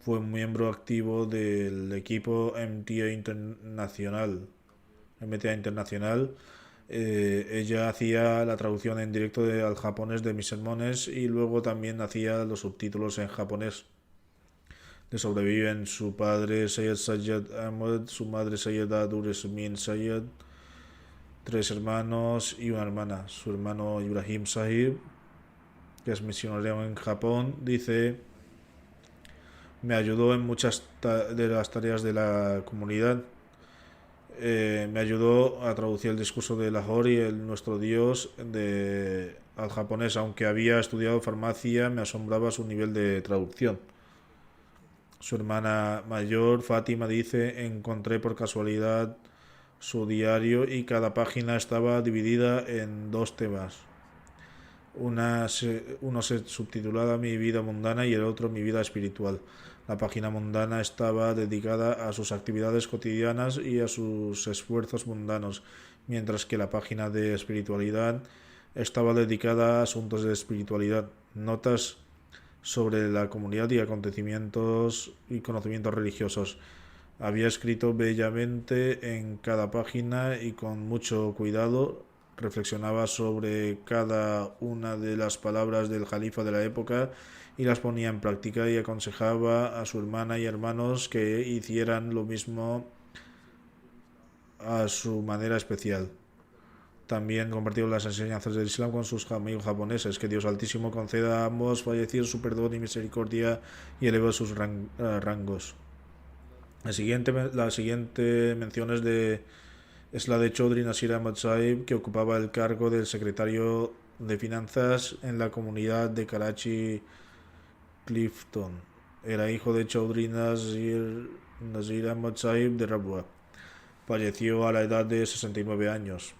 Fue un miembro activo del equipo MTA Internacional. Ella hacía la traducción en directo al japonés de mis sermones y luego también hacía los subtítulos en japonés. Le sobreviven su padre Sayyid Sajjad Ahmad, su madre Sayyida Duresmin Sayyid, 3 hermanos y una hermana. Su hermano Ibrahim Sahib, que es misionero en Japón, dice: me ayudó en muchas de las tareas de la comunidad. Me ayudó a traducir el discurso de Lahore y nuestro Dios al japonés. Aunque había estudiado farmacia, me asombraba su nivel de traducción. Su hermana mayor, Fátima, dice: encontré por casualidad su diario y cada página estaba dividida en 2 temas. Uno se subtitulaba Mi vida mundana y el otro Mi vida espiritual. La página mundana estaba dedicada a sus actividades cotidianas y a sus esfuerzos mundanos, mientras que la página de espiritualidad estaba dedicada a asuntos de espiritualidad, notas sobre la comunidad y acontecimientos y conocimientos religiosos. Había escrito bellamente en cada página y con mucho cuidado. Reflexionaba sobre cada una de las palabras del califa de la época y las ponía en práctica, y aconsejaba a su hermana y hermanos que hicieran lo mismo a su manera especial. También compartió las enseñanzas del Islam con sus amigos japoneses. Que Dios Altísimo conceda a ambos fallecidos su perdón y misericordia y eleve sus rangos. La siguiente mención es la de Chaudhry Nasir Ahmad Sahib, que ocupaba el cargo del secretario de finanzas en la comunidad de Karachi Clifton. Era hijo de Chaudhry Nasir Ahmad Sahib de Rabwa. Falleció a la edad de 69 años.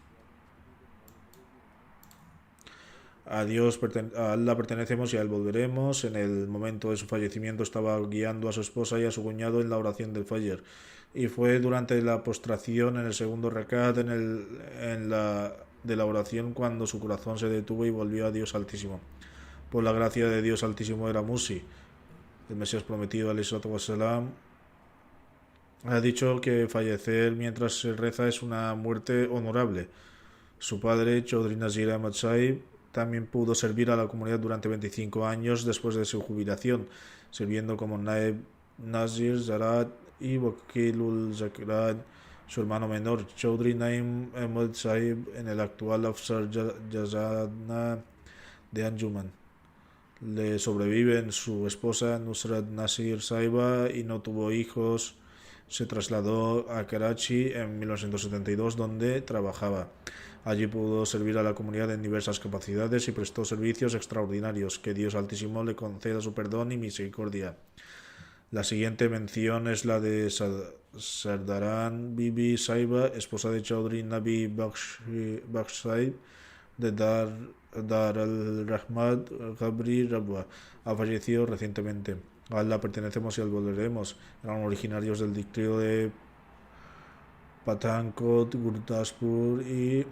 A Allah pertenecemos y a Él volveremos. En el momento de su fallecimiento estaba guiando a su esposa y a su cuñado en la oración del Fajr, y fue durante la postración en el segundo rakat de la oración cuando su corazón se detuvo y volvió a Dios Altísimo. Por la gracia de Dios Altísimo era Musi, el Mesías prometido, alayhi salatu wassalam, Ha dicho que fallecer mientras se reza es una muerte honorable. Su padre, Chaudhry Nazir Ahmad Sahib, también pudo servir a la comunidad durante 25 años después de su jubilación, sirviendo como Naib Nazir Zarat y Wakilul Zakirat. Su hermano menor, Chaudhry Naim Ahmad Sahib, en el actual Afsar Jazana de Anjuman. Le sobreviven su esposa Nusrat Nasir Saiba y no tuvo hijos. Se trasladó a Karachi en 1972, donde trabajaba. Allí pudo servir a la comunidad en diversas capacidades y prestó servicios extraordinarios. Que Dios Altísimo le conceda su perdón y misericordia. La siguiente mención es la de Sardaran Bibi Saiba, esposa de Chaudhry Nabi Bakhsh Saib de Dar al-Rahmat Ghabri Rabwa. Ha fallecido recientemente. A Allah pertenecemos y al volveremos. Eran originarios del distrito de Pathankot, Gurdaspur y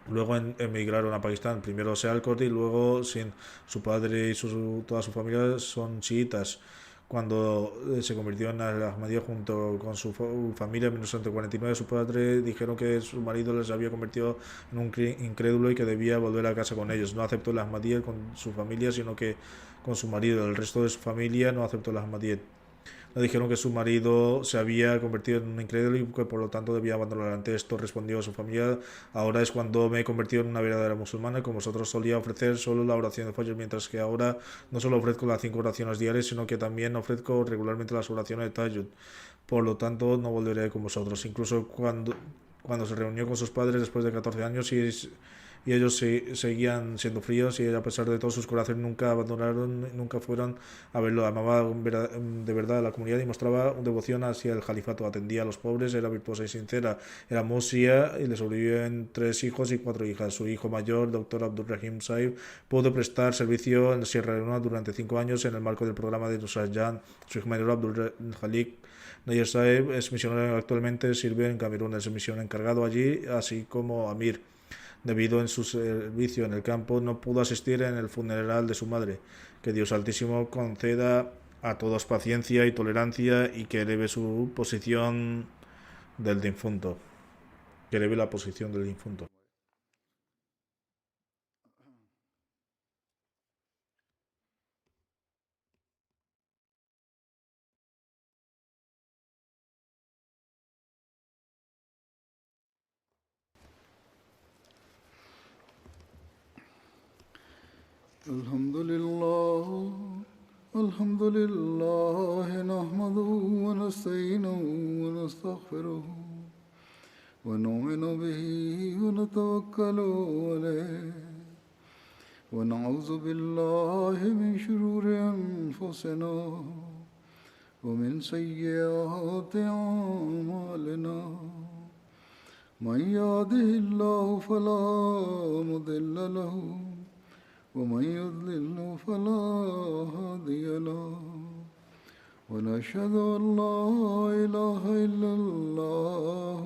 luego emigraron a Pakistán. Primero a Sialkot y luego su padre y toda su familia son chiitas. Cuando se convirtió en Ahmadiyya junto con su familia en 1949, su padre dijeron que su marido les había convertido en un incrédulo y que debía volver a casa con ellos. No aceptó el Ahmadiyya con su familia, sino que con su marido. El resto de su familia no aceptó el Ahmadiyya. Le dijeron que su marido se había convertido en un incrédulo y que por lo tanto debía abandonar. Ante esto respondió a su familia: ahora es cuando me he convertido en una verdadera musulmana. Con vosotros solía ofrecer solo la oración de Fajr, mientras que ahora no solo ofrezco las 5 oraciones diarias, sino que también ofrezco regularmente las oraciones de Tahajjud. Por lo tanto no volveré con vosotros. Incluso cuando se reunió con sus padres después de 14 años y ellos seguían siendo fríos, y a pesar de todo sus corazones nunca abandonaron, nunca fueron a verlo. Amaba de verdad a la comunidad y mostraba una devoción hacia el califato. Atendía a los pobres, era virtuosa y sincera. Era musia y le sobreviven 3 hijos y 4 hijas. Su hijo mayor, Dr. Abdul Rahim Saib, pudo prestar servicio en Sierra Leona durante 5 años en el marco del programa de Nusrat Jan. Su hijo mayor, Abdul Khalik Nayer Saib, es misionero. Actualmente sirve en Camerún. Es el misionero encargado allí, así como Amir. Debido a su servicio en el campo, no pudo asistir en el funeral de su madre. Que Dios Altísimo conceda a todos paciencia y tolerancia y que eleve su posición del difunto. Que eleve la posición del difunto. الحمد لله نحمده ونستعينه ونستغفره ونؤمن به ونتوكل عليه ونعوذ بالله من شرور أنفسنا ومن سيئات أعمالنا من يهده الله فلا مضل له ومن يضلل فلا هادي له ونشهد أن لا إله إلا الله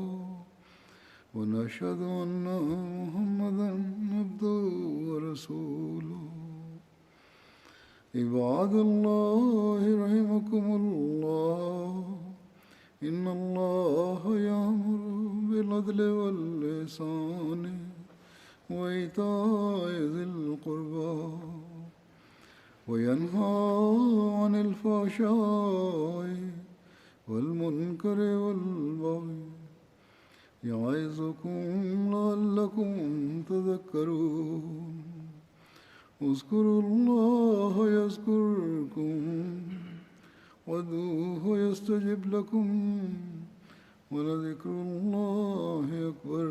ونشهد أن محمدا عبده ورسوله عباد الله رحمكم الله إن الله يأمر بالعدل والإحسان وإيتاء ذي القربى وينهى عن الفحشاء والمنكر والبغي يعظكم لعلكم تذكرون اذكروا الله يذكركم وادعوه يستجب لكم ولذكر الله أكبر